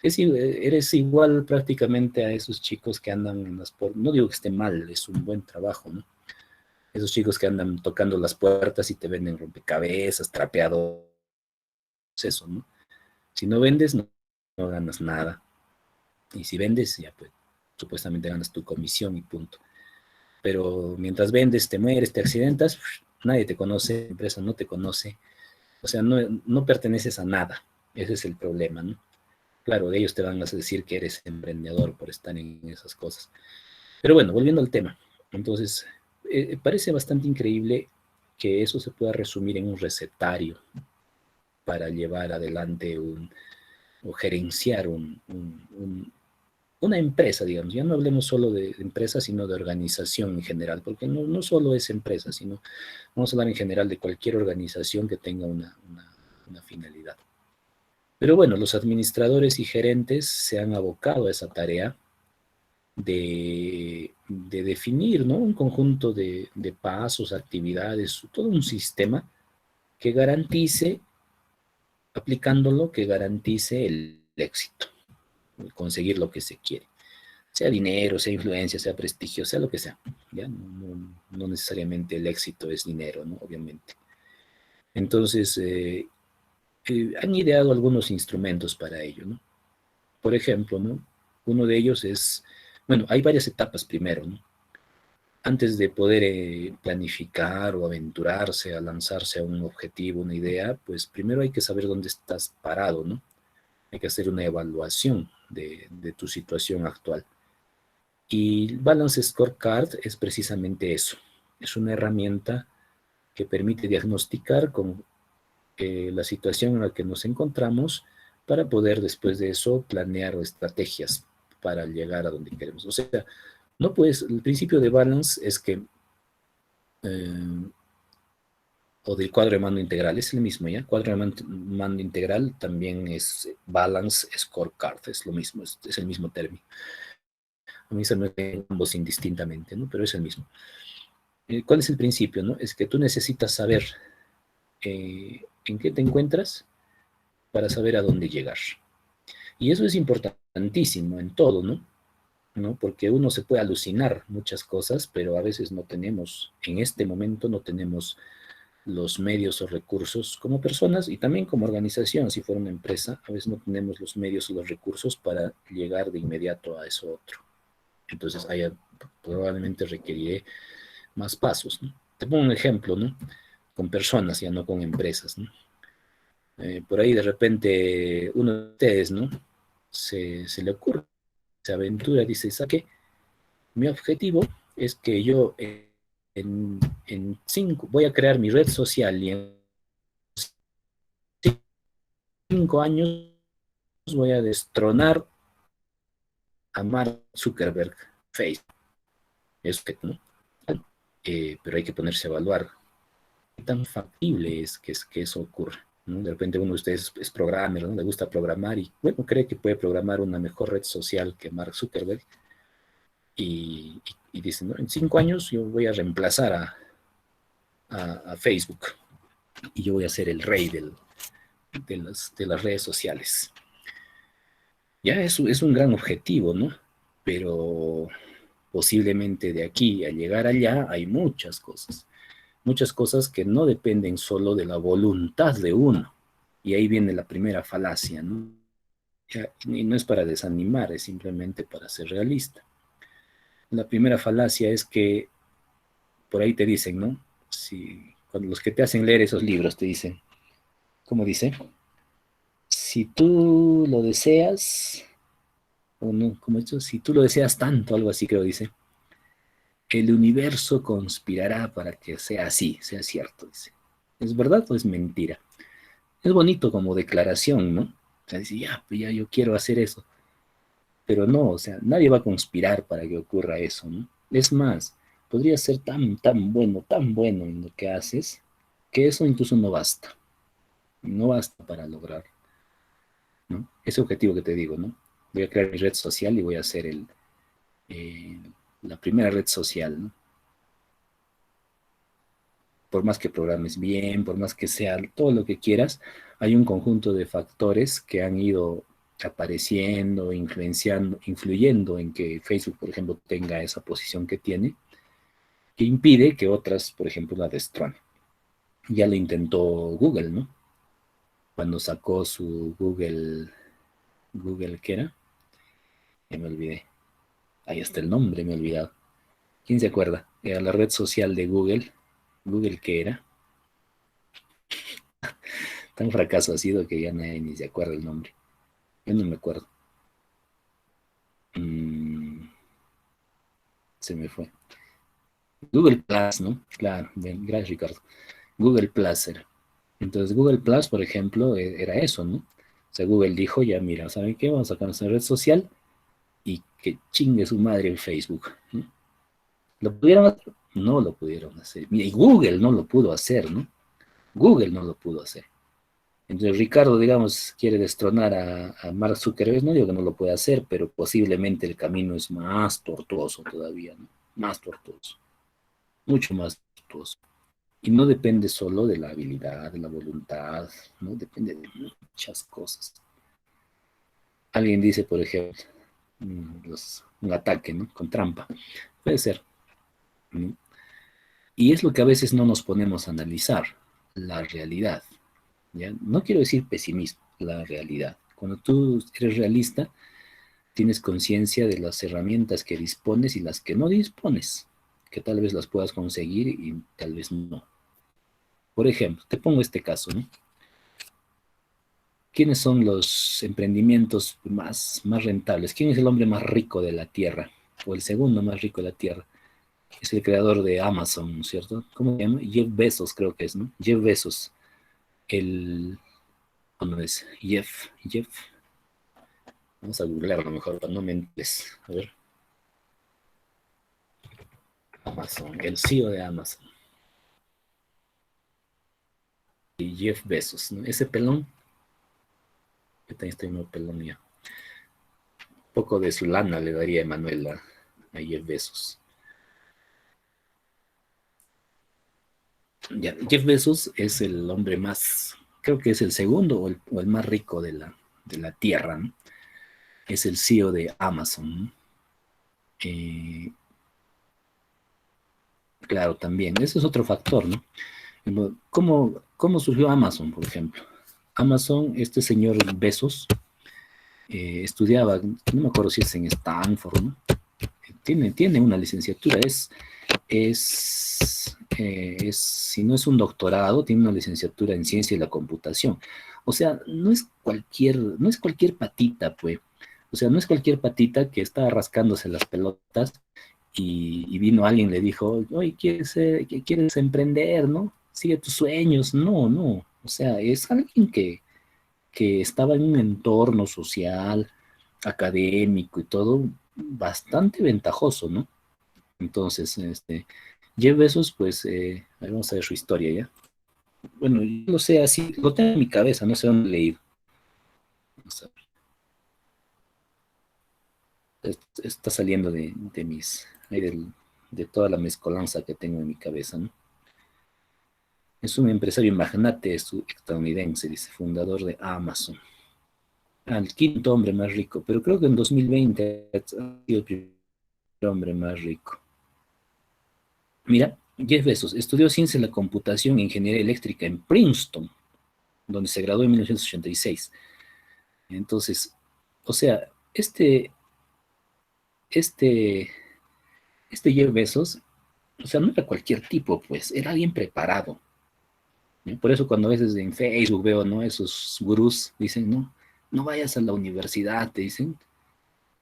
Eres igual prácticamente a esos chicos que andan en las puertas, no digo que esté mal, es un buen trabajo, ¿no? Esos chicos que andan tocando las puertas y te venden rompecabezas, trapeados, eso, ¿no? Si no vendes, no ganas nada. Y si vendes, ya pues supuestamente ganas tu comisión y punto. Pero mientras vendes, te mueres, te accidentas, nadie te conoce, la empresa no te conoce, o sea, no perteneces a nada. Ese es el problema, ¿no? Claro, ellos te van a decir que eres emprendedor por estar en esas cosas. Pero bueno, volviendo al tema. Entonces, parece bastante increíble que eso se pueda resumir en un recetario para llevar adelante o gerenciar una empresa, digamos. Ya no hablemos solo de empresa, sino de organización en general, porque no solo es empresa, sino vamos a hablar en general de cualquier organización que tenga una finalidad. Pero bueno, los administradores y gerentes se han abocado a esa tarea de definir, ¿no? Un conjunto de pasos, actividades, todo un sistema que garantice, aplicándolo, que garantice el éxito, el conseguir lo que se quiere. Sea dinero, sea influencia, sea prestigio, sea lo que sea. ¿Ya? No necesariamente el éxito es dinero, ¿no? Obviamente. Entonces, han ideado algunos instrumentos para ello, ¿no? Por ejemplo, ¿no? Uno de ellos es, bueno, hay varias etapas primero, ¿no? Antes de poder planificar o aventurarse a lanzarse a un objetivo, una idea, pues primero hay que saber dónde estás parado, ¿no? Hay que hacer una evaluación de tu situación actual. Y Balance Scorecard es precisamente eso. Es una herramienta que permite diagnosticar con la situación en la que nos encontramos para poder después de eso planear estrategias para llegar a donde queremos. O sea, no puedes, el principio de balance es que, eh, o del cuadro de mando integral, es el mismo, ¿ya? Cuadro de mando integral también es balance scorecard, es lo mismo, es el mismo término. A mí se me ven ambos indistintamente, ¿no? Pero es el mismo. ¿Cuál es el principio, no? Es que tú necesitas saber en qué te encuentras para saber a dónde llegar. Y eso es importantísimo en todo, ¿no? ¿No? Porque uno se puede alucinar muchas cosas, pero a veces no tenemos, en este momento no tenemos los medios o recursos como personas y también como organización, si fuera una empresa, a veces no tenemos los medios o los recursos para llegar de inmediato a eso otro. Entonces, probablemente requeriré más pasos, ¿no? Te pongo un ejemplo, ¿no? Con personas, ya no con empresas, ¿no? Por ahí de repente uno de ustedes, ¿no? Se le ocurre, se aventura, dice, ¿sabe qué? Mi objetivo es que yo voy a crear mi red social y en 5 años voy a destronar a Mark Zuckerberg, Facebook. Eso que, ¿no? Pero hay que ponerse a evaluar qué tan factible es que eso ocurra, ¿no? De repente uno de ustedes es programmer, ¿no? Le gusta programar y, bueno, cree que puede programar una mejor red social que Mark Zuckerberg y dicen, ¿no? En 5 años yo voy a reemplazar a Facebook y yo voy a ser el rey de las redes sociales. Ya es un gran objetivo, ¿no? Pero posiblemente de aquí a llegar allá hay muchas cosas que no dependen solo de la voluntad de uno. Y ahí viene la primera falacia, ¿no? Y no es para desanimar, es simplemente para ser realista. La primera falacia es que por ahí te dicen, ¿no? Si, cuando los que te hacen leer esos libros te dicen, ¿cómo dice? Si tú lo deseas, o no, como esto, si tú lo deseas tanto, algo así creo dice, el universo conspirará para que sea así, sea cierto, dice. ¿Es verdad o es mentira? Es bonito como declaración, ¿no? O sea, dice, ya, pues ya yo quiero hacer eso. Pero no, o sea, nadie va a conspirar para que ocurra eso, ¿no? Es más, podría ser tan bueno en lo que haces, que eso incluso no basta. No basta para lograr, ¿no? Ese objetivo que te digo, ¿no? Voy a crear mi red social y voy a hacer eh, la primera red social, ¿no? Por más que programes bien, por más que sea todo lo que quieras, hay un conjunto de factores que han ido apareciendo, influyendo en que Facebook, por ejemplo, tenga esa posición que tiene, que impide que otras, por ejemplo, la destruyan. Ya lo intentó Google, ¿no? Cuando sacó su Google, ¿qué era? Ya me olvidé. Ahí está el nombre, me he olvidado. ¿Quién se acuerda? Era la red social de Google. ¿Google qué era? Tan fracaso ha sido que ya nadie ni se acuerda el nombre. Yo no me acuerdo. Mm, se me fue. Google Plus, ¿no? Claro, bien, gracias Ricardo. Google Plus era. Entonces Google Plus, por ejemplo, era eso, ¿no? O sea, Google dijo, ya mira, ¿saben qué? Vamos a sacar nuestra red social y que chingue su madre el Facebook, ¿no? ¿Lo pudieron hacer? No lo pudieron hacer. Mira, y Google no lo pudo hacer, ¿no? Google no lo pudo hacer. Entonces Ricardo, digamos, quiere destronar a Mark Zuckerberg, no digo que no lo pueda hacer, pero posiblemente el camino es más tortuoso todavía, ¿no? Más tortuoso, mucho más tortuoso. Y no depende solo de la habilidad, de la voluntad, ¿no? Depende de muchas cosas. Alguien dice, por ejemplo, un ataque, ¿no? Con trampa. Puede ser, ¿no? Y es lo que a veces no nos ponemos a analizar, la realidad. ¿Ya? No quiero decir pesimismo, la realidad. Cuando tú eres realista, tienes conciencia de las herramientas que dispones y las que no dispones, que tal vez las puedas conseguir y tal vez no. Por ejemplo, te pongo este caso, ¿no? ¿Quiénes son los emprendimientos más rentables? ¿Quién es el hombre más rico de la Tierra? O el segundo más rico de la Tierra. Es el creador de Amazon, ¿no es cierto? ¿Cómo se llama? Jeff Bezos, creo que es, ¿no? Jeff Bezos. El... ¿Cómo es? Jeff. Vamos a googlearlo mejor para no mentirles. A ver. Amazon. El CEO de Amazon. Y Jeff Bezos, ¿no? Ese pelón. Yo también estoy muy pelón ya. Un poco de su lana le daría Emanuel a Jeff Bezos. Ya, Jeff Bezos es el hombre más, creo que es el segundo o el más rico de la Tierra, ¿no? Es el CEO de Amazon, ¿no? Eh, claro, también, ese es otro factor, ¿no? ¿Cómo surgió Amazon, por ejemplo? Amazon, este señor Bezos, estudiaba, no me acuerdo si es en Stanford, ¿no? Tiene una licenciatura, si no es un doctorado, tiene una licenciatura en ciencia de la computación. O sea, no es cualquier patita, pues. O sea, no es cualquier patita que está rascándose las pelotas y vino alguien y le dijo, oye, ¿quieres emprender, no? Sigue tus sueños. No, no. O sea, es alguien que estaba en un entorno social, académico y todo bastante ventajoso, ¿no? Entonces, Jeff Bezos, pues, ahí vamos a ver su historia ya. Bueno, yo lo sé así, lo tengo en mi cabeza, no sé dónde he leído. Vamos a ver. Está saliendo de toda la mezcolanza que tengo en mi cabeza, ¿no? Es un empresario magnate estadounidense, dice, fundador de Amazon. El quinto hombre más rico, pero creo que en 2020 ha sido el primer hombre más rico. Mira, Jeff Bezos estudió ciencia de la computación e ingeniería eléctrica en Princeton, donde se graduó en 1986. Entonces, o sea, este, este Jeff Bezos, o sea, no era cualquier tipo, pues, era alguien preparado, ¿no? Por eso cuando a veces en Facebook veo, ¿no? Esos gurús dicen, no, no vayas a la universidad, te dicen.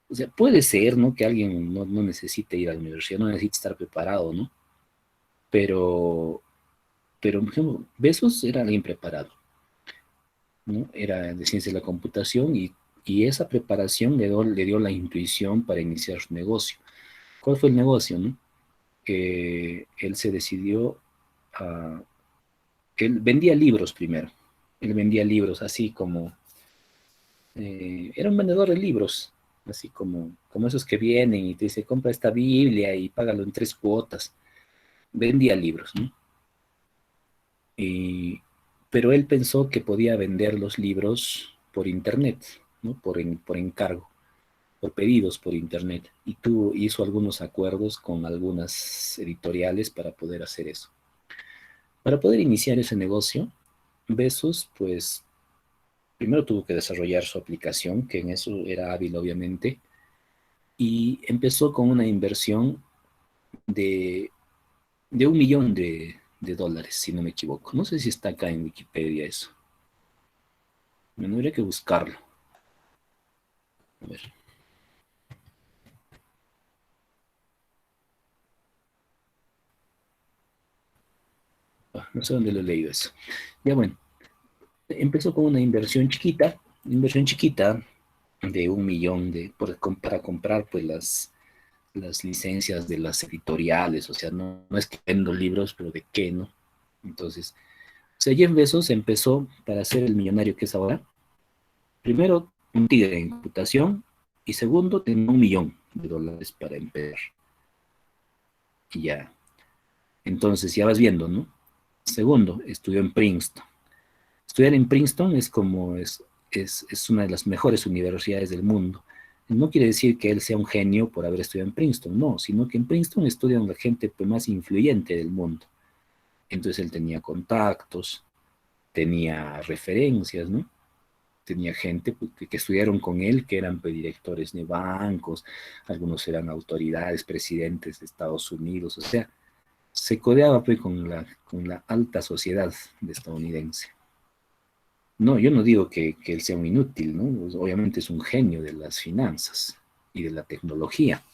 O sea, puede ser, ¿no? Que alguien no necesite ir a la universidad, no necesite estar preparado, ¿no? Pero, por ejemplo, Bezos era alguien preparado. ¿no? Era de ciencia de la computación y esa preparación le dio la intuición para iniciar su negocio. ¿Cuál fue el negocio, no? Él se decidió a... Él vendía libros primero. Él vendía libros así como... era un vendedor de libros, así como esos que vienen y te dice, compra esta Biblia y págalo en 3 cuotas. Vendía libros, ¿no? Y, pero él pensó que podía vender los libros por internet, ¿no? Por encargo, por pedidos por internet. Y hizo algunos acuerdos con algunas editoriales para poder hacer eso. Para poder iniciar ese negocio, Besos, pues primero tuvo que desarrollar su aplicación, que en eso era hábil obviamente, y empezó con una inversión de, de 1 millón de dólares, si no me equivoco. No sé si está acá en Wikipedia eso. Me habría que buscarlo. A ver, no sé dónde lo he leído eso. Ya bueno, empezó con una inversión chiquita de 1 millón para comprar pues las licencias de las editoriales, o sea, no es que vendo libros, pero de qué, ¿no? Entonces, o sea, Jeff Bezos empezó para ser el millonario que es ahora. Primero, un tigre en computación y segundo, tenía 1 millón de dólares para empezar. Y ya, entonces ya vas viendo, ¿no? Segundo, estudió en Princeton. Estudiar en Princeton es una de las mejores universidades del mundo. No quiere decir que él sea un genio por haber estudiado en Princeton, no, sino que en Princeton estudian la gente pues, más influyente del mundo. Entonces él tenía contactos, tenía referencias, ¿no? Tenía gente pues, que estudiaron con él, que eran pues, directores de bancos, algunos eran autoridades, presidentes de Estados Unidos, o sea, se codeaba pues, con la alta sociedad de estadounidense. No, yo no digo que él sea un inútil, ¿no? Pues, obviamente es un genio de las finanzas y de la tecnología.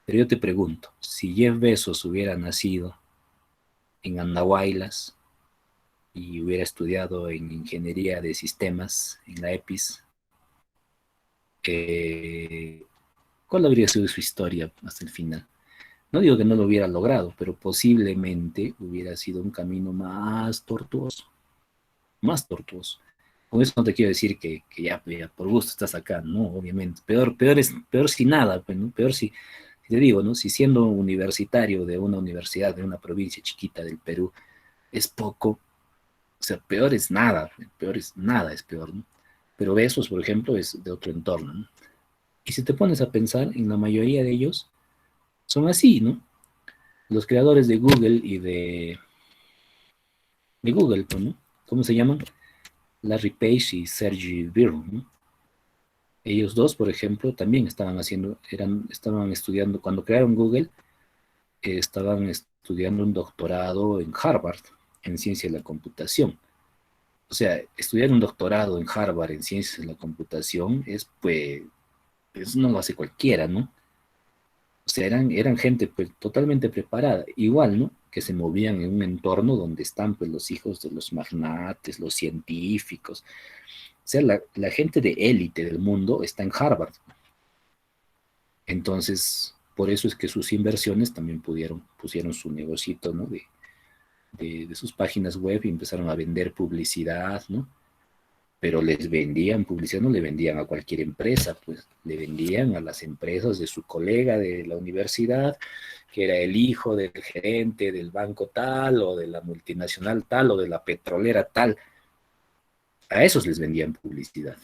Pero yo te pregunto, si Jeff Bezos hubiera nacido en Andahuaylas y hubiera estudiado en ingeniería de sistemas en la EPIS, eh, ¿cuál habría sido su historia hasta el final? No digo que no lo hubiera logrado, pero posiblemente hubiera sido un camino más tortuoso, más tortuoso. Con eso no te quiero decir que ya por gusto estás acá, no, obviamente. Peor si nada, pues, ¿no? Peor si te digo, ¿no? Si siendo universitario de una universidad de una provincia chiquita del Perú es poco, o sea, peor es nada, es peor, ¿no? Pero Besos, por ejemplo, es de otro entorno, ¿no? Y si te pones a pensar, en la mayoría de ellos son así, ¿no? Los creadores de Google y de Google, pues, ¿no? ¿Cómo se llaman? Larry Page y Sergey Brin, ¿no? Ellos dos, por ejemplo, también estaban estudiando, cuando crearon Google, estaban estudiando un doctorado en Harvard, en ciencia de la computación. O sea, estudiar un doctorado en Harvard en ciencias de la computación pues, eso no lo hace cualquiera, ¿no? O sea, eran gente pues, totalmente preparada, igual, ¿no? Que se movían en un entorno donde están pues, los hijos de los magnates, los científicos. O sea, la gente de élite del mundo está en Harvard. Entonces, por eso es que sus inversiones también pusieron su negocito, ¿no? De sus páginas web y empezaron a vender publicidad, ¿no? Pero les vendían publicidad, no le vendían a cualquier empresa, pues le vendían a las empresas de su colega de la universidad, que era el hijo del gerente del banco tal, o de la multinacional tal, o de la petrolera tal. A esos les vendían publicidad.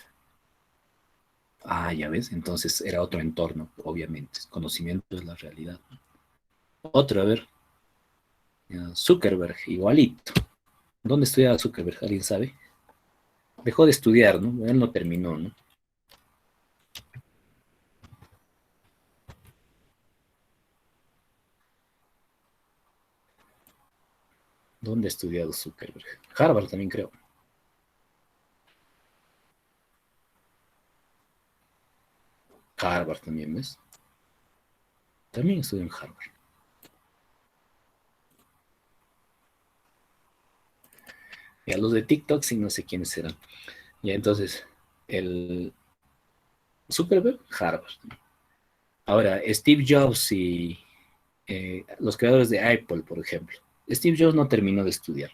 Ah, ya ves, entonces era otro entorno, obviamente. Conocimiento de la realidad. Otro, a ver, Zuckerberg, igualito. ¿Dónde estudiaba Zuckerberg? ¿Alguien sabe? Dejó de estudiar, ¿no? Él no terminó, ¿no? ¿Dónde ha estudiado Zuckerberg? Harvard también creo. Harvard también, ¿ves? También estudió en Harvard. Y a los de TikTok sí no sé quiénes serán. Ya entonces, el Zuckerberg, Harvard. Ahora, Steve Jobs y los creadores de Apple, por ejemplo. Steve Jobs no terminó de estudiar,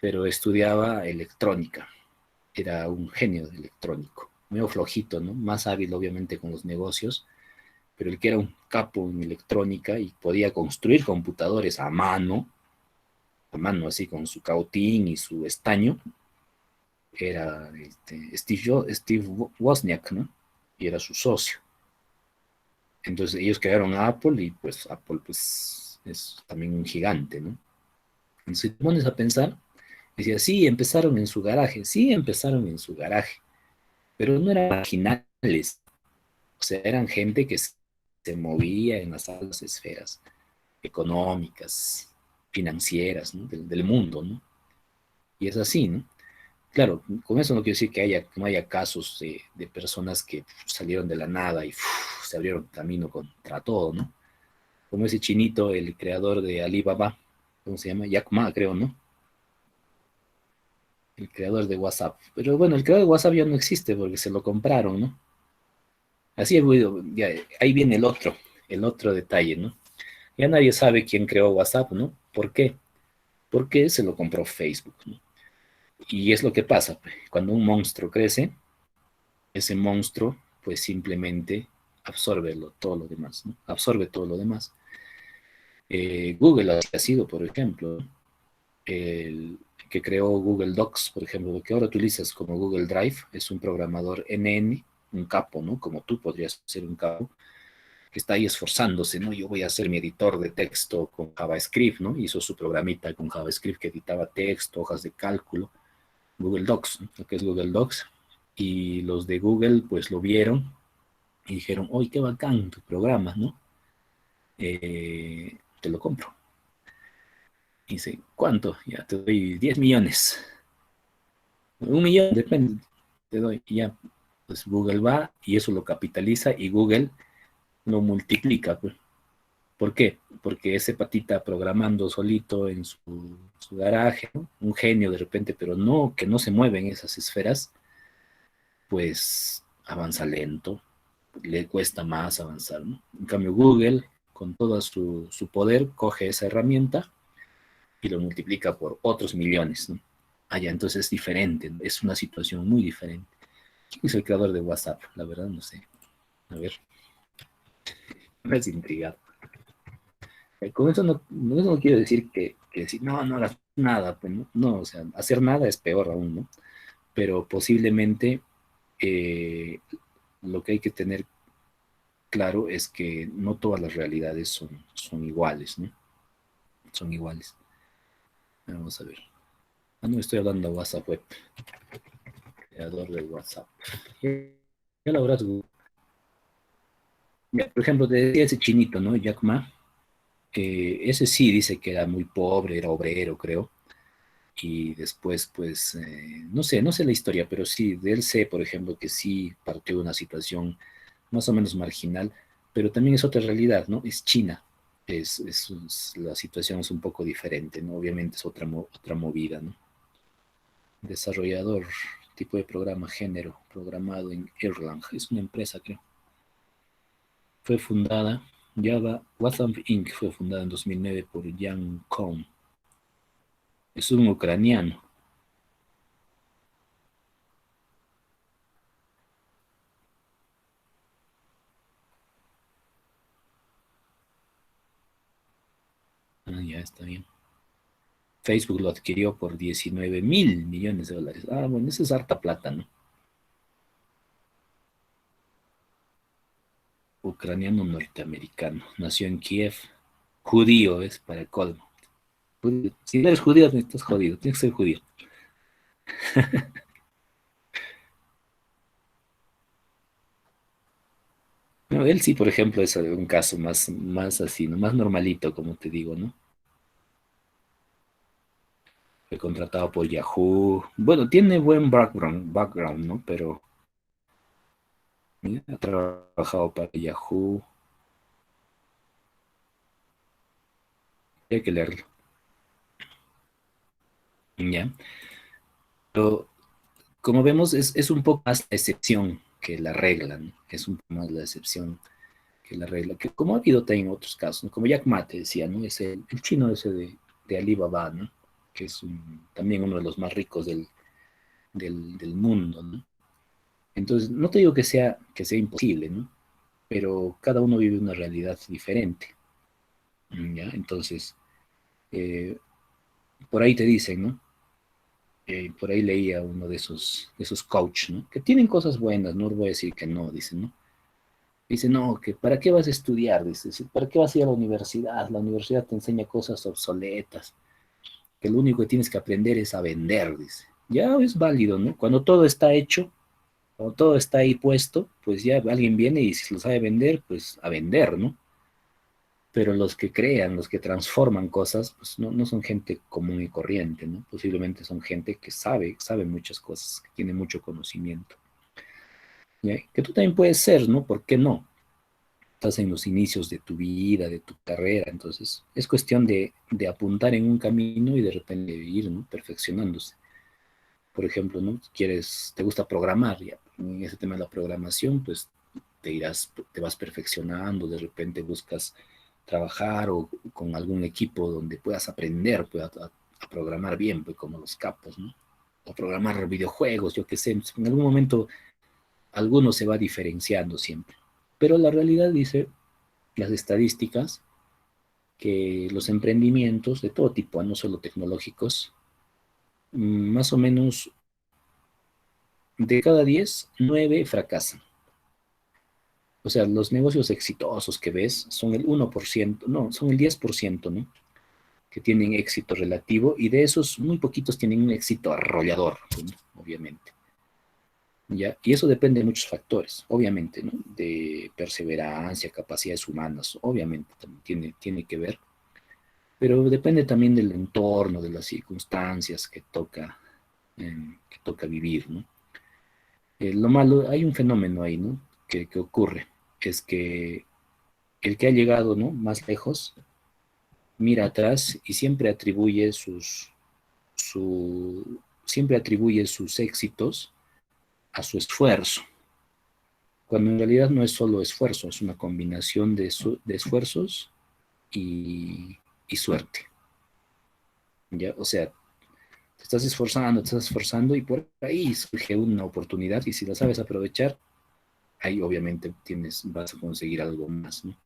pero estudiaba electrónica. Era un genio de electrónico, medio flojito, ¿no? Más hábil, obviamente, con los negocios, pero el que era un capo en electrónica y podía construir computadores a mano, así con su cautín y su estaño, era Steve Wozniak, ¿no? Y era su socio. Entonces ellos crearon a Apple y pues Apple pues es también un gigante, ¿no? Entonces si te pones a pensar, decía, sí, empezaron en su garaje, sí, empezaron en su garaje, pero no eran marginales, o sea, eran gente que se movía en las altas esferas económicas, financieras, ¿no? del mundo, ¿no? Y es así, ¿no? Claro, con eso no quiero decir que no haya casos de personas que salieron de la nada y se abrieron camino contra todo, ¿no? Como ese chinito, el creador de Alibaba, ¿cómo se llama? Jack Ma, creo, ¿no? El creador de WhatsApp. Pero bueno, el creador de WhatsApp ya no existe porque se lo compraron, ¿no? Así, ya, ahí viene el otro detalle, ¿no? Ya nadie sabe quién creó WhatsApp, ¿no? ¿Por qué? Porque se lo compró Facebook, ¿no? Y es lo que pasa, pues, cuando un monstruo crece, ese monstruo pues simplemente absorbe todo lo demás, ¿no? Absorbe todo lo demás. Google ha sido, por ejemplo, el que creó Google Docs, por ejemplo, lo que ahora utilizas como Google Drive, es un programador NN, un capo, ¿no? Como tú podrías ser un capo, que está ahí esforzándose, ¿no? Yo voy a hacer mi editor de texto con JavaScript, ¿no? Hizo su programita con JavaScript que editaba texto, hojas de cálculo, Google Docs, ¿no? Lo que es Google Docs. Y los de Google, pues lo vieron y dijeron, ¡oye, qué bacán tu programa!, ¿no? Te lo compro. Y dice, ¿cuánto? Ya te doy 10 millones. 1 millón, depende, te doy. Y ya, pues Google va y eso lo capitaliza y Google lo multiplica, pues. ¿Por qué? Porque ese patita programando solito en su garaje, ¿no? Un genio de repente, pero no, que no se mueve en esas esferas, pues avanza lento, le cuesta más avanzar, ¿no? En cambio, Google, con todo su poder, coge esa herramienta y lo multiplica por otros millones, ¿no? Allá, entonces es diferente, ¿no? Es una situación muy diferente. ¿Quién es el creador de WhatsApp? La verdad, no sé. A ver, me has intrigado. Con eso no quiero decir que decir, no, no hagas nada, pues no, no, o sea, hacer nada es peor aún, ¿no? Pero posiblemente lo que hay que tener claro es que no todas las realidades son iguales, ¿no? Son iguales. Vamos a ver. Ah, no, estoy hablando de WhatsApp Web, creador de WhatsApp. Ya lo habrás. Ya, por ejemplo, te decía ese chinito, ¿no? Jack Ma. Ese sí dice que era muy pobre, era obrero, creo. Y después, pues, no sé la historia, pero sí, de él sé, por ejemplo, que sí partió de una situación más o menos marginal, pero también es otra realidad, ¿no? Es China. La situación es un poco diferente, ¿no? Obviamente es otra movida, ¿no? Desarrollador, tipo de programa, género, programado en Erlang, es una empresa, creo. Fue fundada, Java, WhatsApp Inc. fue fundada en 2009 por Jan Koum. Es un ucraniano. Ah, ya está bien. Facebook lo adquirió por 19.000 millones de dólares. Ah, bueno, eso es harta plata, ¿no? Ucraniano norteamericano. Nació en Kiev. Judío es para el colmo. Si no eres judío, estás jodido. Tienes que ser judío. No, él sí, por ejemplo, es un caso más así, ¿no? Más normalito, como te digo, ¿no? Fue contratado por Yahoo. Bueno, tiene buen background, ¿no? Pero mira, ha trabajado para Yahoo. Hay que leerlo. ¿ya? Pero como vemos, es un poco más la excepción que la regla, ¿no? Es un poco más la excepción que la regla, que como ha habido también en otros casos, ¿no? Como Jack Ma te decía, ¿no? Es el chino ese de Alibaba, ¿no? Que es también uno de los más ricos del mundo, ¿no? Entonces, no te digo que sea imposible, ¿no? Pero cada uno vive una realidad diferente, ¿ya? Entonces, eh, por ahí te dicen, ¿no? Por ahí leía uno de esos coach, ¿no? Que tienen cosas buenas, no voy a decir que no, dicen, ¿no? Dice, no, que ¿para qué vas a estudiar? Dice, ¿para qué vas a ir a la universidad? La universidad te enseña cosas obsoletas, que lo único que tienes que aprender es a vender, dice. Ya es válido, ¿no? Cuando todo está hecho, cuando todo está ahí puesto, pues ya alguien viene y si lo sabe vender, pues a vender, ¿no? Pero los que crean, los que transforman cosas, pues no son gente común y corriente, ¿no? Posiblemente son gente que sabe muchas cosas, que tiene mucho conocimiento. ¿Ya? Que tú también puedes ser, ¿no? ¿Por qué no? Estás en los inicios de tu vida, de tu carrera, entonces es cuestión de apuntar en un camino y de repente ir, ¿no? Perfeccionándose. Por ejemplo, ¿no? Te gusta programar, ya, en ese tema de la programación, pues te vas perfeccionando, de repente buscas trabajar o con algún equipo donde puedas aprender pues, a programar bien, pues como los capos, ¿no? O programar videojuegos, yo qué sé, en algún momento alguno se va diferenciando siempre. Pero la realidad dice, las estadísticas, que los emprendimientos de todo tipo, no solo tecnológicos, más o menos de cada 10 9 fracasan. O sea, los negocios exitosos que ves son el 1%, no, son el 10%, ¿no? Que tienen éxito relativo y de esos muy poquitos tienen un éxito arrollador, ¿no? Obviamente. ¿Ya? Y eso depende de muchos factores, obviamente, ¿no? De perseverancia, capacidades humanas, obviamente también tiene que ver, pero depende también del entorno, de las circunstancias que toca vivir, ¿no? Lo malo, hay un fenómeno ahí, ¿no? Que ocurre, es que el que ha llegado, ¿no? Más lejos, mira atrás y siempre atribuye sus éxitos a su esfuerzo, cuando en realidad no es solo esfuerzo, es una combinación de esfuerzos y suerte, ¿ya? O sea, te estás esforzando y por ahí surge una oportunidad y si la sabes aprovechar, ahí obviamente vas a conseguir algo más, ¿no?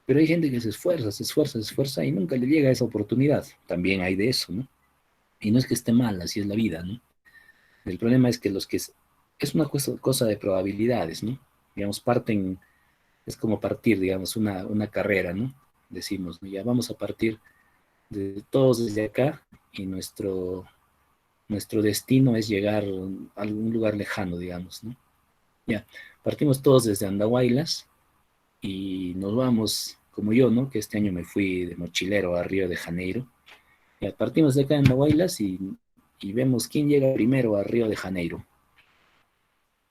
Pero hay gente que se esfuerza y nunca le llega esa oportunidad. También hay de eso, ¿no? Y no es que esté mal, así es la vida, ¿no? El problema es que es una cosa de probabilidades, ¿no? Digamos, es como partir, digamos, una carrera, ¿no? Decimos, ¿no? Ya vamos a partir todos desde acá y nuestro destino es llegar a algún lugar lejano, digamos, ¿no? Ya, partimos todos desde Andahuaylas y nos vamos, como yo, ¿no? Que este año me fui de mochilero a Río de Janeiro. Ya, partimos de acá en Andahuaylas y vemos quién llega primero a Río de Janeiro,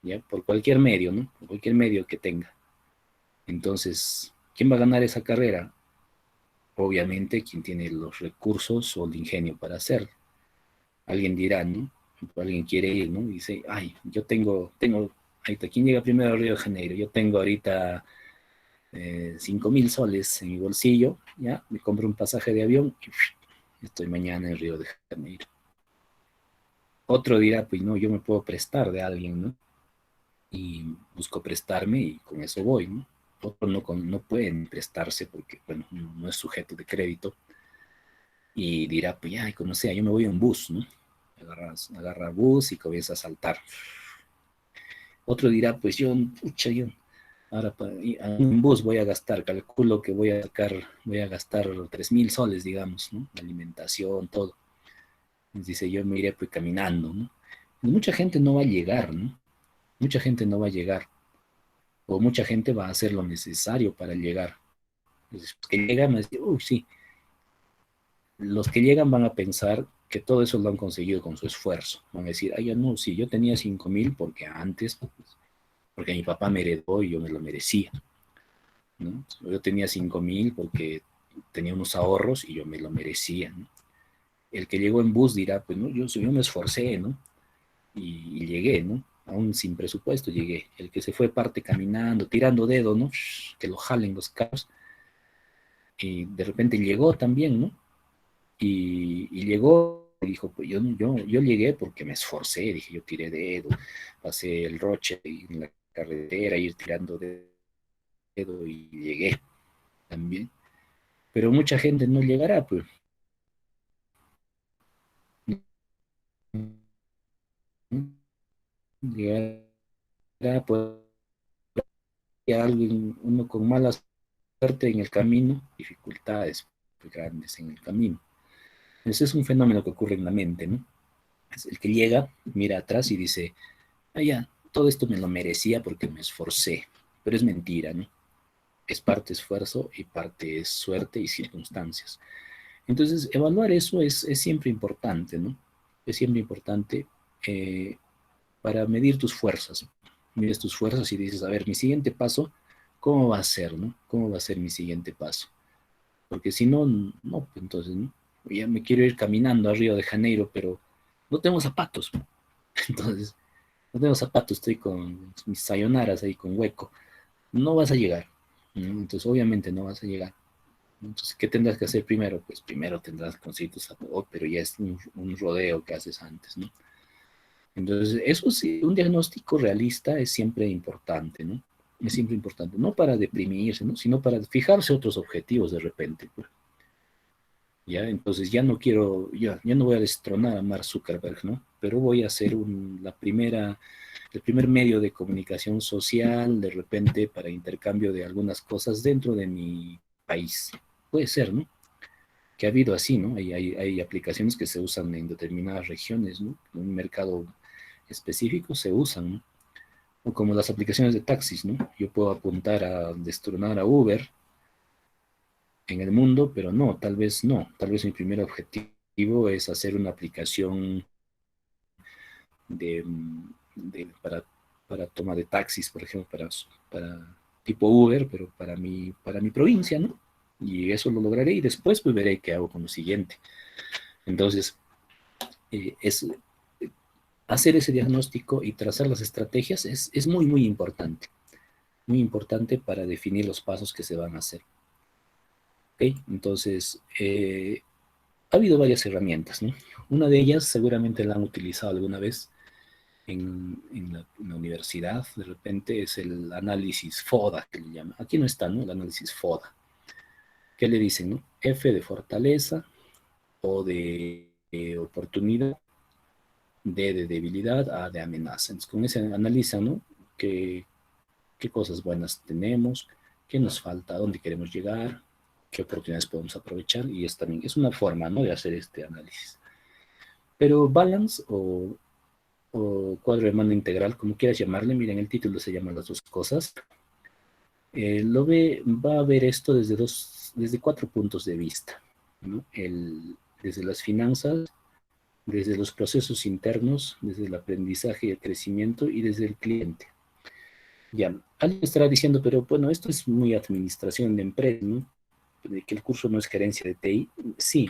¿ya? Por cualquier medio, ¿no? Por cualquier medio que tenga. Entonces, ¿quién va a ganar esa carrera? Obviamente, quien tiene los recursos o el ingenio para hacerlo. Alguien dirá, ¿no? Alguien quiere ir, ¿no? Y dice, ay, yo tengo, ahí está, ¿quién llega primero a Río de Janeiro? Yo tengo ahorita 5.000 soles en mi bolsillo, ¿ya? Me compro un pasaje de avión y estoy mañana en Río de Janeiro. Otro dirá, pues no, yo me puedo prestar de alguien, ¿no? Y busco prestarme y con eso voy, ¿no? Otros no pueden prestarse porque, bueno, no es sujeto de crédito y dirá, pues ya, como sea, yo me voy en bus, ¿no? Agarra bus y comienza a saltar. Otro dirá, pues yo ahora en bus voy a gastar, calculo que voy a gastar 3.000 soles, digamos, ¿no? Alimentación, todo. Dice, yo me iré pues caminando, ¿no? Y mucha gente no va a llegar, ¿no? Mucha gente no va a llegar, o mucha gente va a hacer lo necesario para llegar. Entonces, los que llegan a decir, uy, sí, los que llegan van a pensar que todo eso lo han conseguido con su esfuerzo. Van a decir, ay, no, sí, yo tenía 5.000 porque antes, pues, porque mi papá me heredó y yo me lo merecía, ¿no? Yo tenía 5.000 porque tenía unos ahorros y yo me lo merecía, ¿no? el que llegó en bus dirá, pues no, yo me esforcé, ¿no? Y llegué, ¿no? Aún sin presupuesto llegué. El que se fue parte caminando, tirando dedo, ¿no? Que lo jalen los carros. Y de repente llegó también, ¿no? Y llegó y dijo, pues yo llegué porque me esforcé, dije, yo tiré dedo, pasé el roche en la carretera, ir tirando dedo y llegué también. Pero mucha gente no llegará, pues. Llegará, pues, alguien, uno con mala suerte en el camino, dificultades grandes en el camino. Ese es un fenómeno que ocurre en la mente, ¿no? Es el que llega, mira atrás y dice, ah, ya, todo esto me lo merecía porque me esforcé, pero es mentira, ¿no? Es parte esfuerzo y parte es suerte y circunstancias. Entonces, evaluar eso es siempre importante, ¿no? Es siempre importante eh, para medir tus fuerzas. Mides tus fuerzas y dices, a ver, mi siguiente paso, ¿cómo va a ser, no? ¿Cómo va a ser mi siguiente paso? Porque si no, no, pues entonces, ¿no? Ya me quiero ir caminando a Río de Janeiro, pero no tengo zapatos. Entonces, no tengo zapatos, estoy con mis sayonaras ahí con hueco. No vas a llegar, ¿no? Entonces, obviamente no vas a llegar. Entonces, ¿qué tendrás que hacer primero? Pues primero tendrás que conseguir tus zapatos, pero ya es un rodeo que haces antes, ¿no? Entonces, eso sí, un diagnóstico realista es siempre importante, ¿no? Es siempre importante, no para deprimirse, ¿no? Sino para fijarse otros objetivos de repente, pues. ¿Ya? Entonces ya no quiero, ya no voy a destronar a Mark Zuckerberg, ¿no? Pero voy a hacer el primer medio de comunicación social, de repente, para intercambio de algunas cosas dentro de mi país. Puede ser, ¿no? Que ha habido así, ¿no? Hay aplicaciones que se usan en determinadas regiones, ¿no? En un mercado específico se usan, ¿no? O como las aplicaciones de taxis, ¿no? Yo puedo apuntar a destronar a Uber en el mundo, pero no, tal vez no. Tal vez mi primer objetivo es hacer una aplicación de, para toma de taxis, por ejemplo, para tipo Uber, pero para mi provincia, ¿no? Y eso lo lograré y después pues veré qué hago con lo siguiente. Entonces, es hacer ese diagnóstico y trazar las estrategias es muy, muy importante para definir los pasos que se van a hacer. ¿Okay? Entonces, ha habido varias herramientas, ¿no? Una de ellas seguramente la han utilizado alguna vez en la universidad, de repente es el análisis FODA, que le llaman. Aquí no está, ¿no? El análisis FODA. ¿Qué le dicen, no? F de fortaleza, O de oportunidad, D de debilidad, A de amenaza. Entonces, con ese analizan, ¿no? ¿Qué cosas buenas tenemos? ¿Qué nos falta? ¿A dónde queremos llegar? ¿Qué oportunidades podemos aprovechar? Y es también es una forma, ¿no? De hacer este análisis. Pero balance o cuadro de mando integral, como quieras llamarle, miren, el título se llama las dos cosas. Va a ver esto desde 4 puntos de vista, ¿no? Desde las finanzas, desde los procesos internos, desde el aprendizaje y el crecimiento y desde el cliente. Ya, alguien estará diciendo, pero bueno, esto es muy administración de empresa, ¿no? De que el curso no es gerencia de TI. Sí,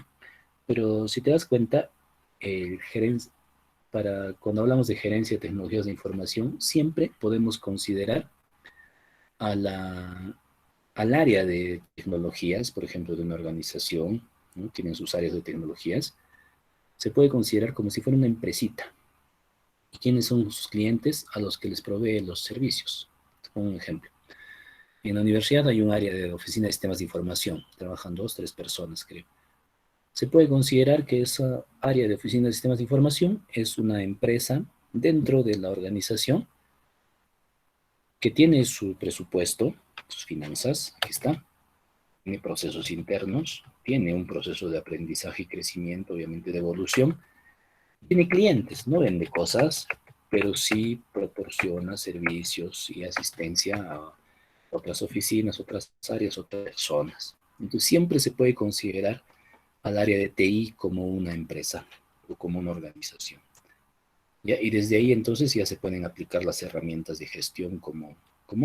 pero si te das cuenta, el cuando hablamos de gerencia de tecnologías de información, siempre podemos considerar a al área de tecnologías, por ejemplo, de una organización, ¿no? Tienen sus áreas de tecnologías, se puede considerar como si fuera una empresita. ¿Y quiénes son sus clientes? A los que les provee los servicios. Un ejemplo. En la universidad hay un área de oficina de sistemas de información, trabajan 2, 3 personas, creo. Se puede considerar que esa área de oficina de sistemas de información es una empresa dentro de la organización que tiene su presupuesto, sus finanzas, aquí está, tiene procesos internos, tiene un proceso de aprendizaje y crecimiento, obviamente de evolución, tiene clientes, no vende cosas, pero sí proporciona servicios y asistencia a otras oficinas, otras áreas, otras personas. Entonces siempre se puede considerar al área de TI como una empresa o como una organización. ¿Ya? Y desde ahí entonces ya se pueden aplicar las herramientas de gestión como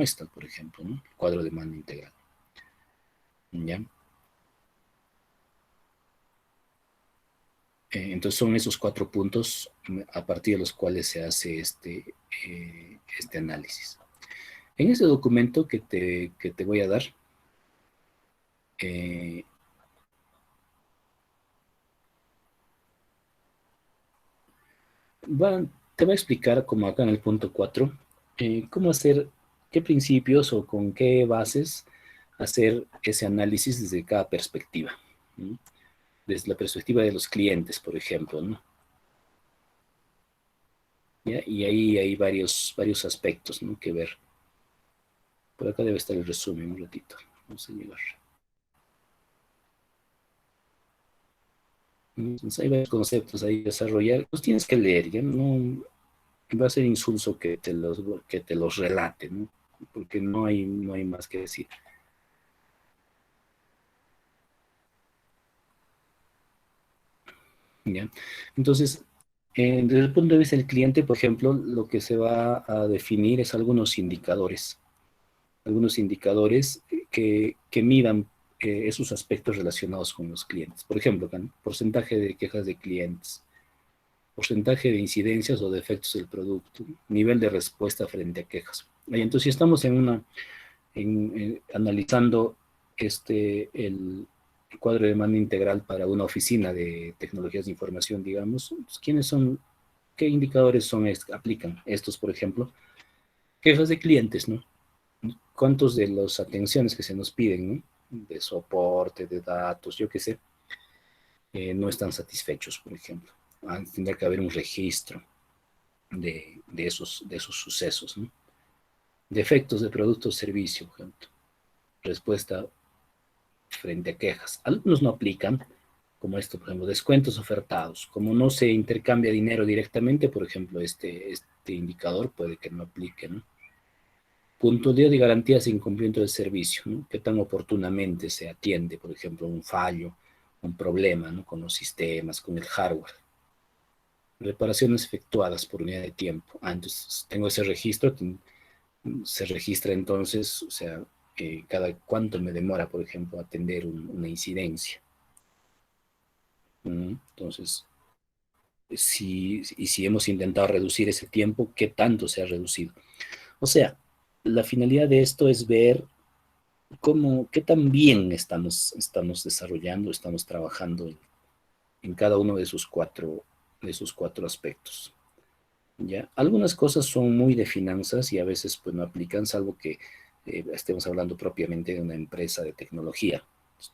esta, por ejemplo, ¿no? El cuadro de mando integral. ¿Ya? Entonces son esos 4 puntos a partir de los cuales se hace este análisis. En ese documento que te voy a dar, eh, te va a explicar, como acá en el punto 4, cómo hacer, qué principios o con qué bases hacer ese análisis desde cada perspectiva. ¿No? Desde la perspectiva de los clientes, por ejemplo, ¿no? ¿Ya? Y ahí hay varios aspectos, ¿no?, que ver. Por acá debe estar el resumen un ratito. Vamos a llegar. Entonces, hay varios conceptos ahí que desarrollar. Los tienes que leer, ¿ya? No va a ser insulso que te los relate, ¿no? Porque no hay más que decir. ¿Ya? Entonces, desde el punto de vista del cliente, por ejemplo, lo que se va a definir es algunos indicadores que midan esos aspectos relacionados con los clientes. Por ejemplo, porcentaje de quejas de clientes, porcentaje de incidencias o defectos del producto, nivel de respuesta frente a quejas. Y entonces, si estamos analizando el cuadro de demanda integral para una oficina de tecnologías de información, digamos, pues, qué indicadores aplican estos, por ejemplo? Quejas de clientes, ¿no? ¿Cuántos de las atenciones que se nos piden, ¿no?, de soporte, de datos, yo qué sé, no están satisfechos, por ejemplo? Tendrá que haber un registro de esos sucesos, ¿no? Defectos de producto o servicio, por ejemplo. Respuesta frente a quejas. Algunos no aplican, como esto, por ejemplo, descuentos ofertados. Como no se intercambia dinero directamente, por ejemplo, este indicador puede que no aplique, ¿no? Puntualidad y garantías de incumplimiento del servicio, ¿no? Qué tan oportunamente se atiende, por ejemplo, un fallo, un problema, ¿no?, con los sistemas, con el hardware. Reparaciones efectuadas por unidad de tiempo. Entonces tengo ese registro, se registra entonces, o sea, cada cuánto me demora, por ejemplo, atender una incidencia. Entonces, si hemos intentado reducir ese tiempo, ¿qué tanto se ha reducido? O sea, la finalidad de esto es ver qué tan bien estamos desarrollando, estamos trabajando en cada uno de esos cuatro aspectos. ¿Ya? Algunas cosas son muy de finanzas y a veces pues no aplican, salvo que estemos hablando propiamente de una empresa de tecnología,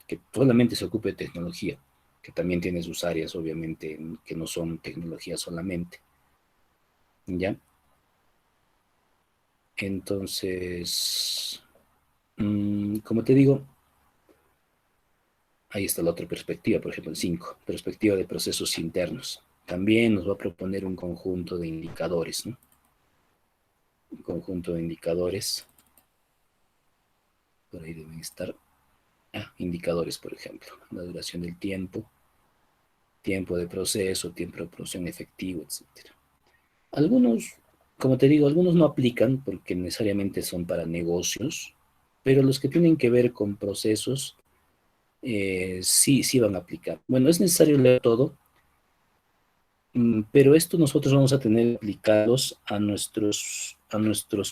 que solamente se ocupe de tecnología, que también tiene sus áreas, obviamente, que no son tecnología solamente. ¿Ya? Entonces, como te digo, ahí está la otra perspectiva, por ejemplo, el 5, perspectiva de procesos internos. También nos va a proponer un conjunto de indicadores, ¿no? Un conjunto de indicadores, por ahí deben estar. Indicadores, por ejemplo, la duración del tiempo, tiempo de proceso, tiempo de producción efectivo, etcétera. Algunos, como te digo, algunos no aplican porque necesariamente son para negocios, pero los que tienen que ver con procesos, sí van a aplicar. Bueno, es necesario leer todo, pero esto nosotros vamos a tener aplicados a nuestros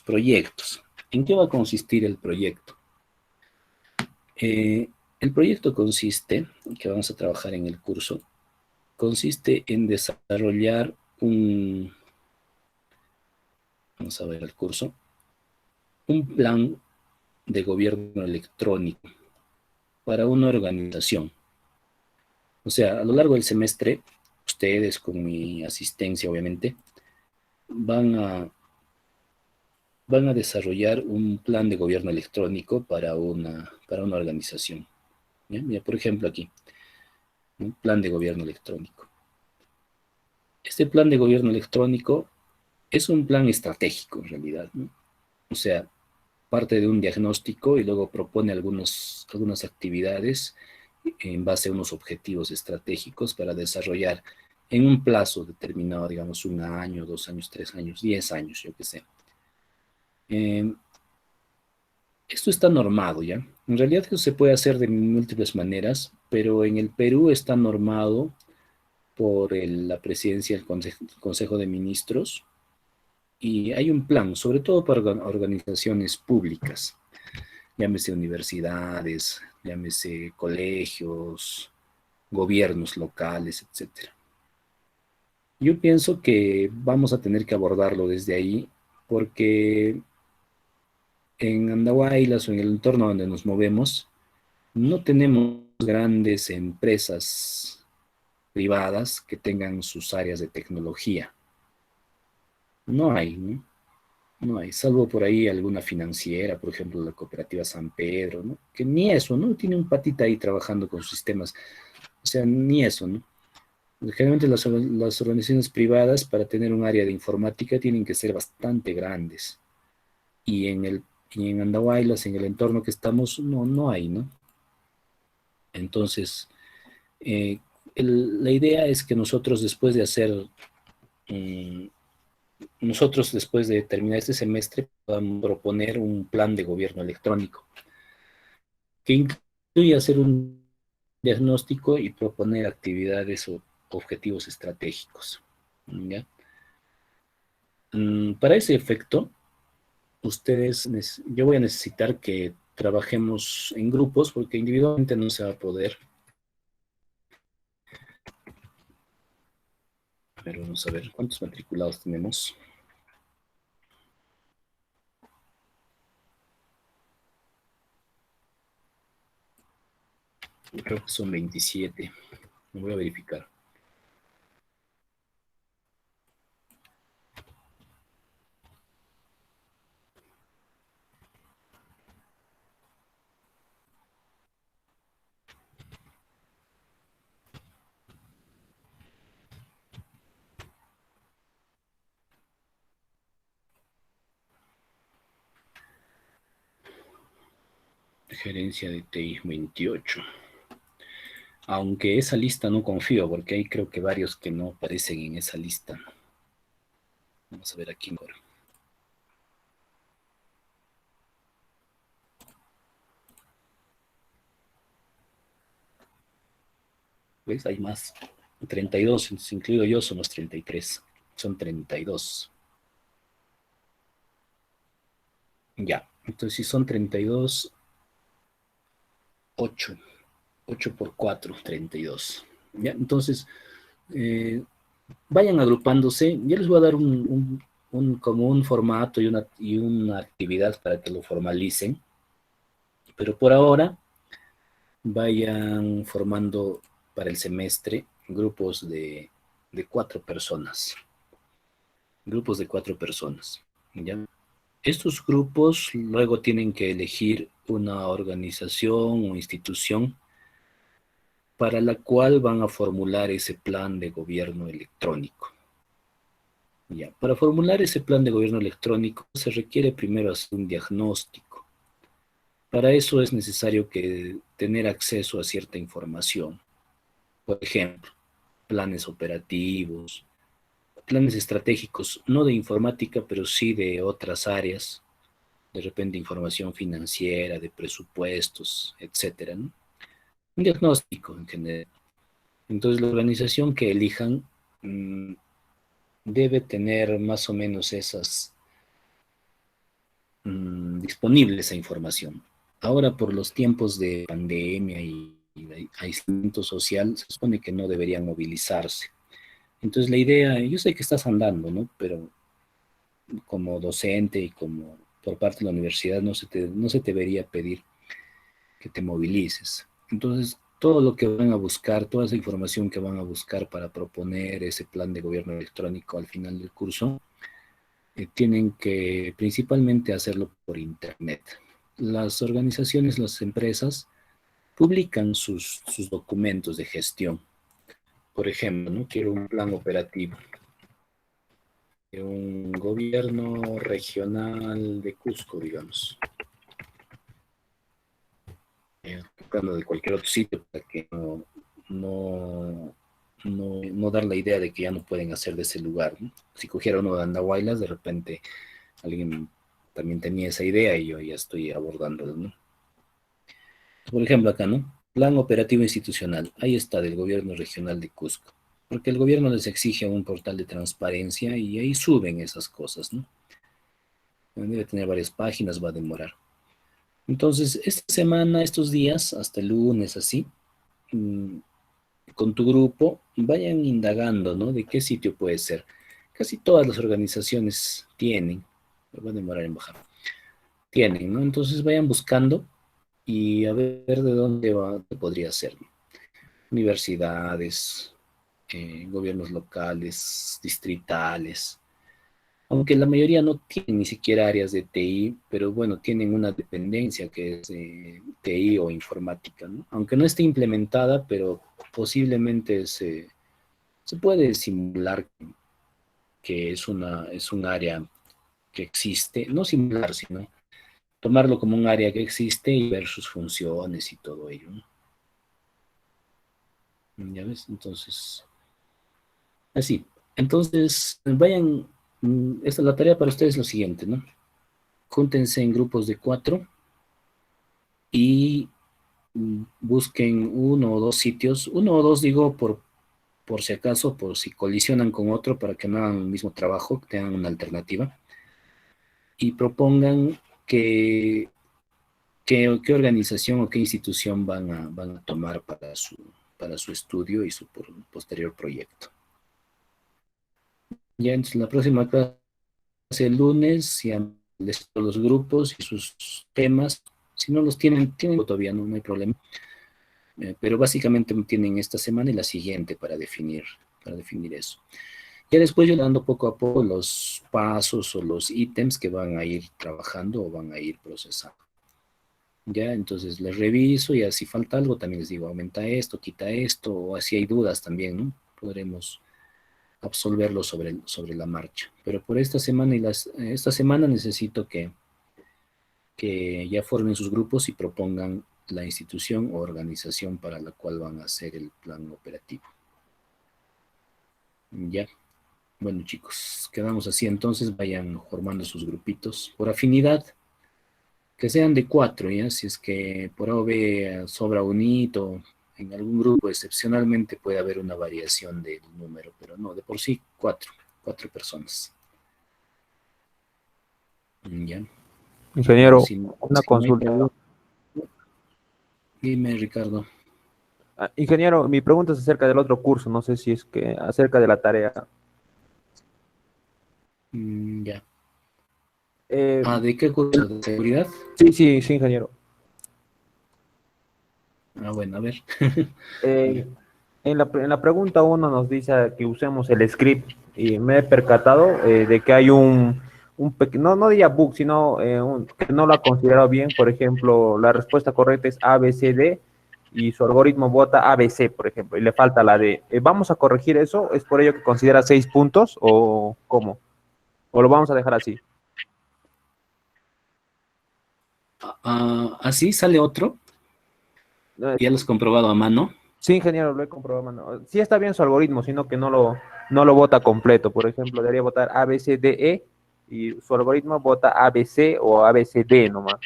proyectos. ¿En qué va a consistir el proyecto? El proyecto consiste, que vamos a trabajar en el curso, consiste en desarrollar vamos a ver el curso, un plan de gobierno electrónico para una organización. O sea, a lo largo del semestre, ustedes con mi asistencia, obviamente, van a, van a desarrollar un plan de gobierno electrónico para una organización. ¿Ya? Mira, por ejemplo, aquí, un plan de gobierno electrónico. Este plan de gobierno electrónico es un plan estratégico en realidad, ¿no? O sea, parte de un diagnóstico y luego propone algunas actividades en base a unos objetivos estratégicos para desarrollar en un plazo determinado, digamos, 1 año, 2 años, 3 años, 10 años, yo qué sé. Eh, Esto está normado, ¿ya? En realidad eso se puede hacer de múltiples maneras, pero en el Perú está normado por la presidencia del Consejo de Ministros y hay un plan, sobre todo para organizaciones públicas, llámese universidades, llámese colegios, gobiernos locales, etcétera. Yo pienso que vamos a tener que abordarlo desde ahí porque en Andahuaylas o en el entorno donde nos movemos, no tenemos grandes empresas privadas que tengan sus áreas de tecnología. No hay, ¿no? No hay, salvo por ahí alguna financiera, por ejemplo, la cooperativa San Pedro, ¿no? Que ni eso, ¿no? Tiene un patita ahí trabajando con sistemas. O sea, ni eso, ¿no? Generalmente las organizaciones privadas para tener un área de informática tienen que ser bastante grandes. Y en Andahuaylas, en el entorno que estamos, no hay, ¿no? Entonces, eh, la idea es que nosotros después de hacer, mm, nosotros después de terminar este semestre, podamos proponer un plan de gobierno electrónico que incluye hacer un diagnóstico y proponer actividades o objetivos estratégicos. ¿Ya? Para ese efecto, yo voy a necesitar que trabajemos en grupos porque individualmente no se va a poder. Pero vamos a ver cuántos matriculados tenemos. Yo creo que son 27. Me voy a verificar. Gerencia de TI 28. Aunque esa lista no confío, porque hay creo que varios que no aparecen en esa lista. Vamos a ver aquí mejor. ¿Ves? Hay más. 32, entonces incluido yo, somos 33. Son 32. Ya, entonces si son 32, 8. 8 por 4, 32. Ya, entonces, eh, vayan agrupándose. Yo les voy a dar como un formato y una actividad para que lo formalicen. Pero por ahora, vayan formando para el semestre grupos de 4 personas. Grupos de 4 personas. ¿Ya? Estos grupos luego tienen que elegir una organización o institución para la cual van a formular ese plan de gobierno electrónico. Ya, para formular ese plan de gobierno electrónico se requiere primero hacer un diagnóstico. Para eso es necesario tener acceso a cierta información. Por ejemplo, planes operativos, planes estratégicos, no de informática, pero sí de otras áreas, de repente información financiera, de presupuestos, etcétera, ¿no? Un diagnóstico en general. Entonces, la organización que elijan mmm, debe tener más o menos esas disponible esa información. Ahora, por los tiempos de pandemia y de aislamiento social, se supone que no deberían movilizarse. Entonces, la idea, yo sé que estás andando, ¿no? Pero como docente y como por parte de la universidad no se te debería pedir que te movilices. Entonces, todo lo que van a buscar, toda esa información que van a buscar para proponer ese plan de gobierno electrónico al final del curso, tienen que principalmente hacerlo por Internet. Las organizaciones, las empresas, publican sus documentos de gestión. Por ejemplo, ¿no? Quiero un plan operativo de un gobierno regional de Cusco, digamos. Buscando de cualquier otro sitio para que no, no dar la idea de que ya no pueden hacer de ese lugar, ¿no? Si cogiera uno de Andahuaylas, de repente alguien también tenía esa idea y yo ya estoy abordándolo, ¿no? Por ejemplo, acá, ¿no? Plan operativo institucional. Ahí está, del gobierno regional de Cusco. porque el gobierno les exige un portal de transparencia y ahí suben esas cosas, ¿no? Debe tener varias páginas, va a demorar. Entonces, esta semana, estos días, hasta el lunes, así, mm, con tu grupo, vayan indagando, ¿no? De qué sitio puede ser. Casi todas las organizaciones tienen, me va a demorar en bajar, tienen, ¿no? Entonces vayan buscando y a ver de dónde podría ser, ¿no? Universidades, gobiernos locales, distritales, aunque la mayoría no tienen ni siquiera áreas de TI, pero bueno, tienen una dependencia que es TI o informática, ¿no? Aunque no esté implementada, pero posiblemente se puede simular que es un área que existe, no simular, sino tomarlo como un área que existe y ver sus funciones y todo ello, ¿no? ¿Ya ves? Entonces, así. Entonces, vayan, esta, la tarea para ustedes es lo siguiente, ¿no? Júntense en grupos de 4 y busquen uno o dos sitios, uno o dos digo por si acaso, por si colisionan con otro para que no hagan el mismo trabajo, que tengan una alternativa, y propongan qué organización o qué institución van a tomar para su estudio y su posterior proyecto. Ya entonces la próxima clase el lunes, ya les doy los grupos y sus temas. Si no los tienen todavía, no hay problema. Pero básicamente tienen esta semana y la siguiente para definir eso. Ya después yo dando poco a poco los pasos o los ítems que van a ir trabajando o van a ir procesando. Ya, entonces les reviso y si falta algo también les digo, aumenta esto, quita esto, o así hay dudas también, ¿no? Podremos absolverlo sobre la marcha. Pero por esta semana esta semana necesito que ya formen sus grupos y propongan la institución o organización para la cual van a hacer el plan operativo. Ya. Bueno, chicos, quedamos así. Entonces vayan formando sus grupitos por afinidad, que sean de 4, ¿ya? Si es que por A o B sobra un hito, en algún grupo excepcionalmente puede haber una variación del número, pero no, de por sí 4 personas. ¿Ya? Bueno, Ingeniero, una si no hay consulta. preguntas, dime, Ricardo. Ingeniero, mi pregunta es acerca del otro curso, no sé si es que acerca de la tarea. Ya. Eh, ¿De qué curso? ¿De seguridad? sí, sí, sí, ingeniero. Bueno, a ver. Eh, en la pregunta uno nos dice que usemos el script y me he percatado de que hay no, no diría bug, sino que no lo ha considerado bien. Por ejemplo, la respuesta correcta es A, B, C, D y su algoritmo vota A, B, C, por ejemplo, y le falta la D. ¿Vamos a corregir eso? ¿Es por ello que considera 6 puntos o cómo? ¿O lo vamos a dejar así? Así sale otro. ¿Ya lo has comprobado a mano? Sí, ingeniero, lo he comprobado, mano. Sí está bien su algoritmo, sino que no lo vota completo. Por ejemplo, debería votar A, B, C, D, E y su algoritmo vota A, B, C o A, B, C, D nomás.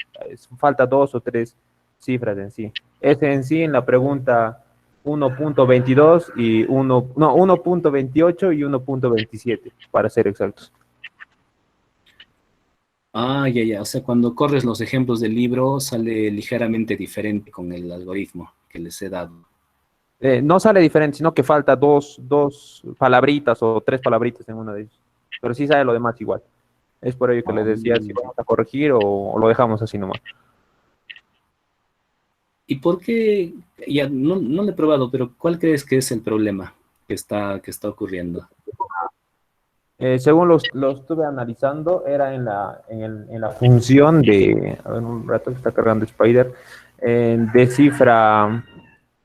Falta 2 o 3 cifras en sí. Ese en sí en la pregunta 1.22 y 1.28 y 1.27, para ser exactos. Ya. O sea, cuando corres los ejemplos del libro sale ligeramente diferente con el algoritmo que les he dado. No sale diferente, sino que falta dos palabritas o 3 palabritas en una de ellas. Pero sí sale lo demás igual. Es por ello que les decía si vamos a corregir o lo dejamos así nomás. ¿Y por qué? Ya no lo he probado, pero ¿cuál crees que es el problema que está ocurriendo? Según lo estuve analizando, era en la función de, a ver, un rato que está cargando Spider, de cifra,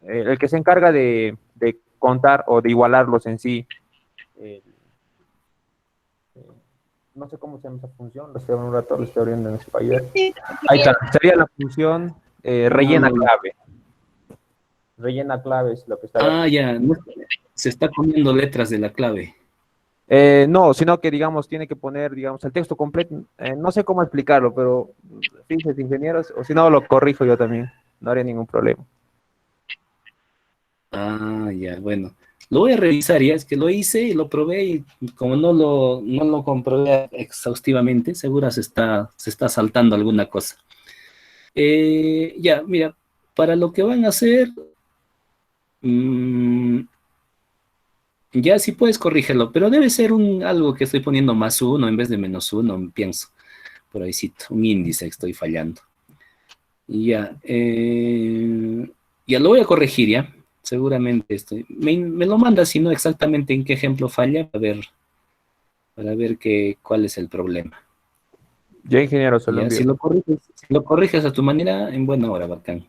el que se encarga de contar o de igualarlos en sí. eh, no sé cómo se llama esa función, lo estoy un rato, lo estoy abriendo en Spider. Ahí está, sería la función rellena Ah, clave. Rellena clave es lo que está. ya, se está comiendo letras de la clave. No, sino que, digamos, tiene que poner, digamos, el texto completo. No sé cómo explicarlo, pero fíjense, ingenieros, o si no, lo corrijo yo también. No habría ningún problema. Ya, bueno. Lo voy a revisar, ya es que lo hice y lo probé y como no lo comprobé exhaustivamente, seguro se está saltando alguna cosa. Ya, mira, para lo que van a hacer, mm, ya sí puedes corregirlo, pero debe ser algo que estoy poniendo +1 en vez de -1, pienso. Por ahí sí, un índice que estoy fallando. Y ya, ya lo voy a corregir, ya. Seguramente me lo manda, si no exactamente en qué ejemplo falla, para ver cuál es el problema. Ya, ingeniero, se lo Ya, envío. si lo corriges a tu manera, en buena hora, bacán.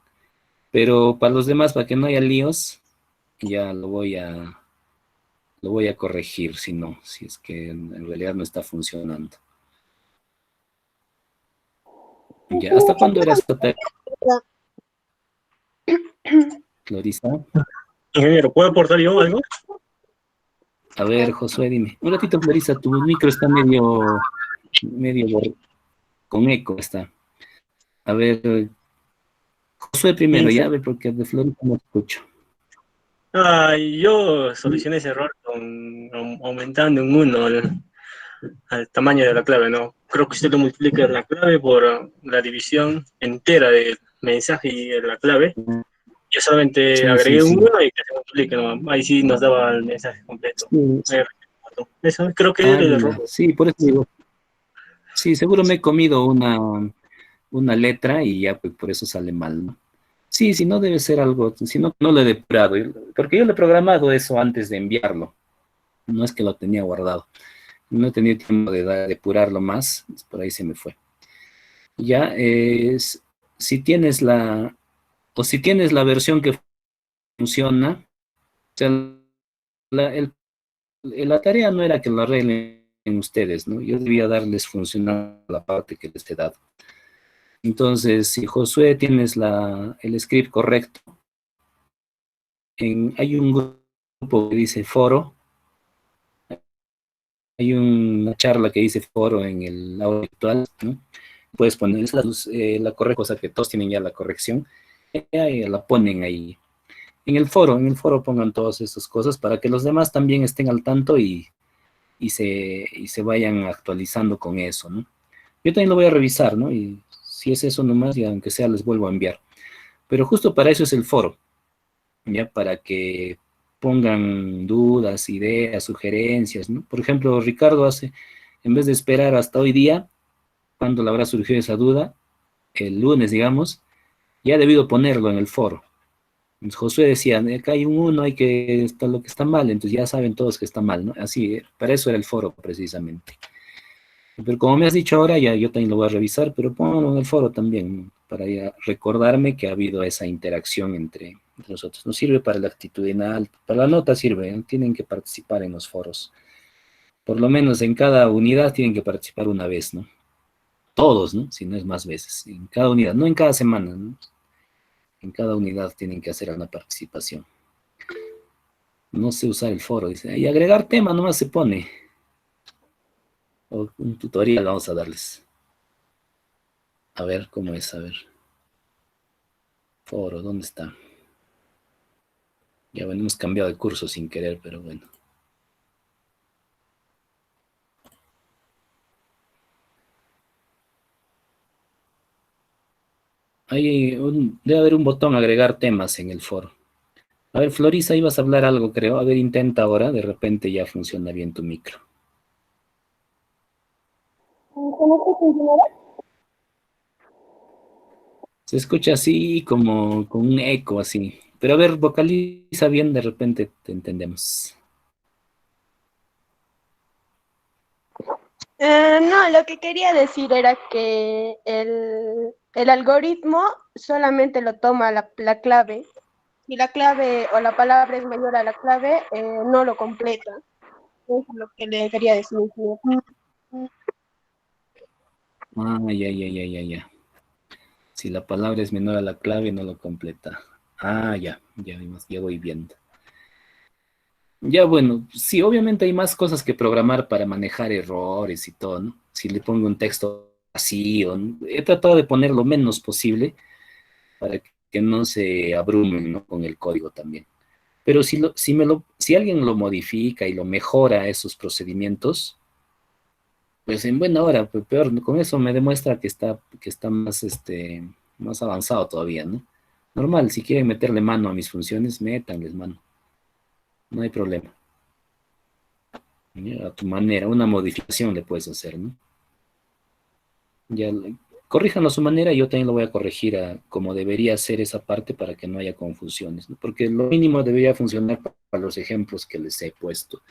Pero para los demás, para que no haya líos, ya lo voy a corregir, si es que en realidad no está funcionando. Ya, ¿hasta cuándo era esta tarea, Clarisa? Ingeniero, ¿puedo aportar yo algo? A ver, Josué, dime. Un ratito, Clarisa, tu micro está medio con eco, está. A ver, Josué primero, ya, a Dice, ver, porque de Florida no escucho. yo solucioné ese error aumentando en 1 al tamaño de la clave, ¿no? Creo que usted lo multiplica la clave por la división entera del mensaje y de la clave. Yo solamente Sí, sí, agregué un sí. 1 y que se multiplique, ¿no? Ahí sí nos daba el mensaje completo. Sí. Eso creo que Ah, era el ya, error. ya. Sí, por eso digo. Sí, seguro me he comido una letra y ya, pues por eso sale mal, ¿no? Sí, si no debe ser algo, si no, no lo he depurado, porque yo le he programado eso antes de enviarlo, no es que lo tenía guardado, no he tenido tiempo de depurarlo más, por ahí se me fue. Ya, si tienes si tienes la versión que funciona, o sea, la tarea no era que lo arreglen ustedes, ¿no? Yo debía darles funcionar la parte que les he dado. Entonces, si Josué tienes el script correcto, hay un grupo que dice foro, hay una charla que dice foro en el audio virtual, ¿no? Puedes poner la correcta, cosa que todos tienen ya la corrección, la ponen ahí. En el foro pongan todas esas cosas para que los demás también estén al tanto y se vayan actualizando con eso, ¿no? Yo también lo voy a revisar, ¿no? Y si es eso nomás, y aunque sea, les vuelvo a enviar. Pero justo para eso es el foro, ya para que pongan dudas, ideas, sugerencias, ¿no? Por ejemplo, Ricardo en vez de esperar hasta hoy día, cuando le habrá surgido esa duda, el lunes, digamos, ya ha debido ponerlo en el foro. Entonces, Josué decía, acá hay un uno, hay que está lo que está mal, entonces ya saben todos que está mal, ¿no? Así, para eso era el foro precisamente. Pero como me has dicho ahora, ya yo también lo voy a revisar, pero ponlo en el foro también, ¿no? Para ya recordarme que ha habido esa interacción entre nosotros. Nos sirve para la actitudinal, para la nota sirve, ¿no? Tienen que participar en los foros. Por lo menos en cada unidad tienen que participar una vez, ¿no? Todos, ¿no? Si no es más veces, en cada unidad, no en cada semana, ¿no? En cada unidad tienen que hacer una participación. No sé usar el foro, dice. Y agregar tema nomás se pone. O un tutorial vamos a darles. A ver cómo es, a ver. Foro, ¿dónde está? Ya bueno, hemos cambiado de curso sin querer, pero bueno. Debe haber un botón agregar temas en el foro. A ver, Florisa, ibas a hablar algo, creo. A ver, intenta ahora. De repente ya funciona bien tu micro. Se escucha así como con un eco así. Pero a ver, vocaliza bien, de repente te entendemos. No, lo que quería decir era que el algoritmo solamente lo toma la clave. Si la clave o la palabra es mayor a la clave, no lo completa. Eso es lo que le quería decir. Ah, ya, ya, ya, ya, ya. Si la palabra es menor a la clave, no lo completa. Ah, ya voy viendo. Ya, bueno, sí, obviamente hay más cosas que programar para manejar errores y todo, ¿no? Si le pongo un texto así, he tratado de poner lo menos posible para que no se abrumen, ¿no? Con el código también. Pero si alguien lo modifica y lo mejora esos procedimientos, pues en buena hora, pues peor, con eso me demuestra que está más, más avanzado todavía, ¿no? Normal, si quieren meterle mano a mis funciones, métanles mano. No hay problema. A tu manera, una modificación le puedes hacer, ¿no? Ya, corríjanlo a su manera y yo también lo voy a corregir como debería ser esa parte para que no haya confusiones, ¿no? Porque lo mínimo debería funcionar para los ejemplos que les he puesto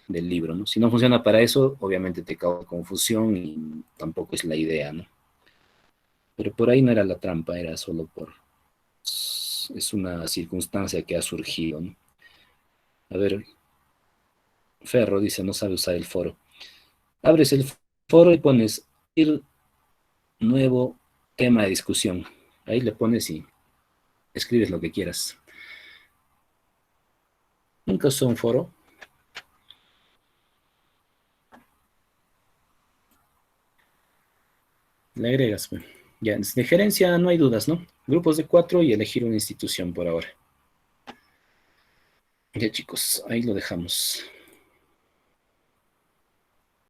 del libro, ¿no? Si no funciona para eso, obviamente te causa confusión y tampoco es la idea, ¿no? Pero por ahí no era la trampa, era solo es una circunstancia que ha surgido, ¿no? A ver, Ferro dice, no sabe usar el foro. Abres el foro y pones ir nuevo tema de discusión. Ahí le pones y escribes lo que quieras. Nunca usó un foro. Le agregas, pues. Ya, de gerencia no hay dudas, ¿no? Grupos de 4 y elegir una institución por ahora. Ya, chicos, ahí lo dejamos.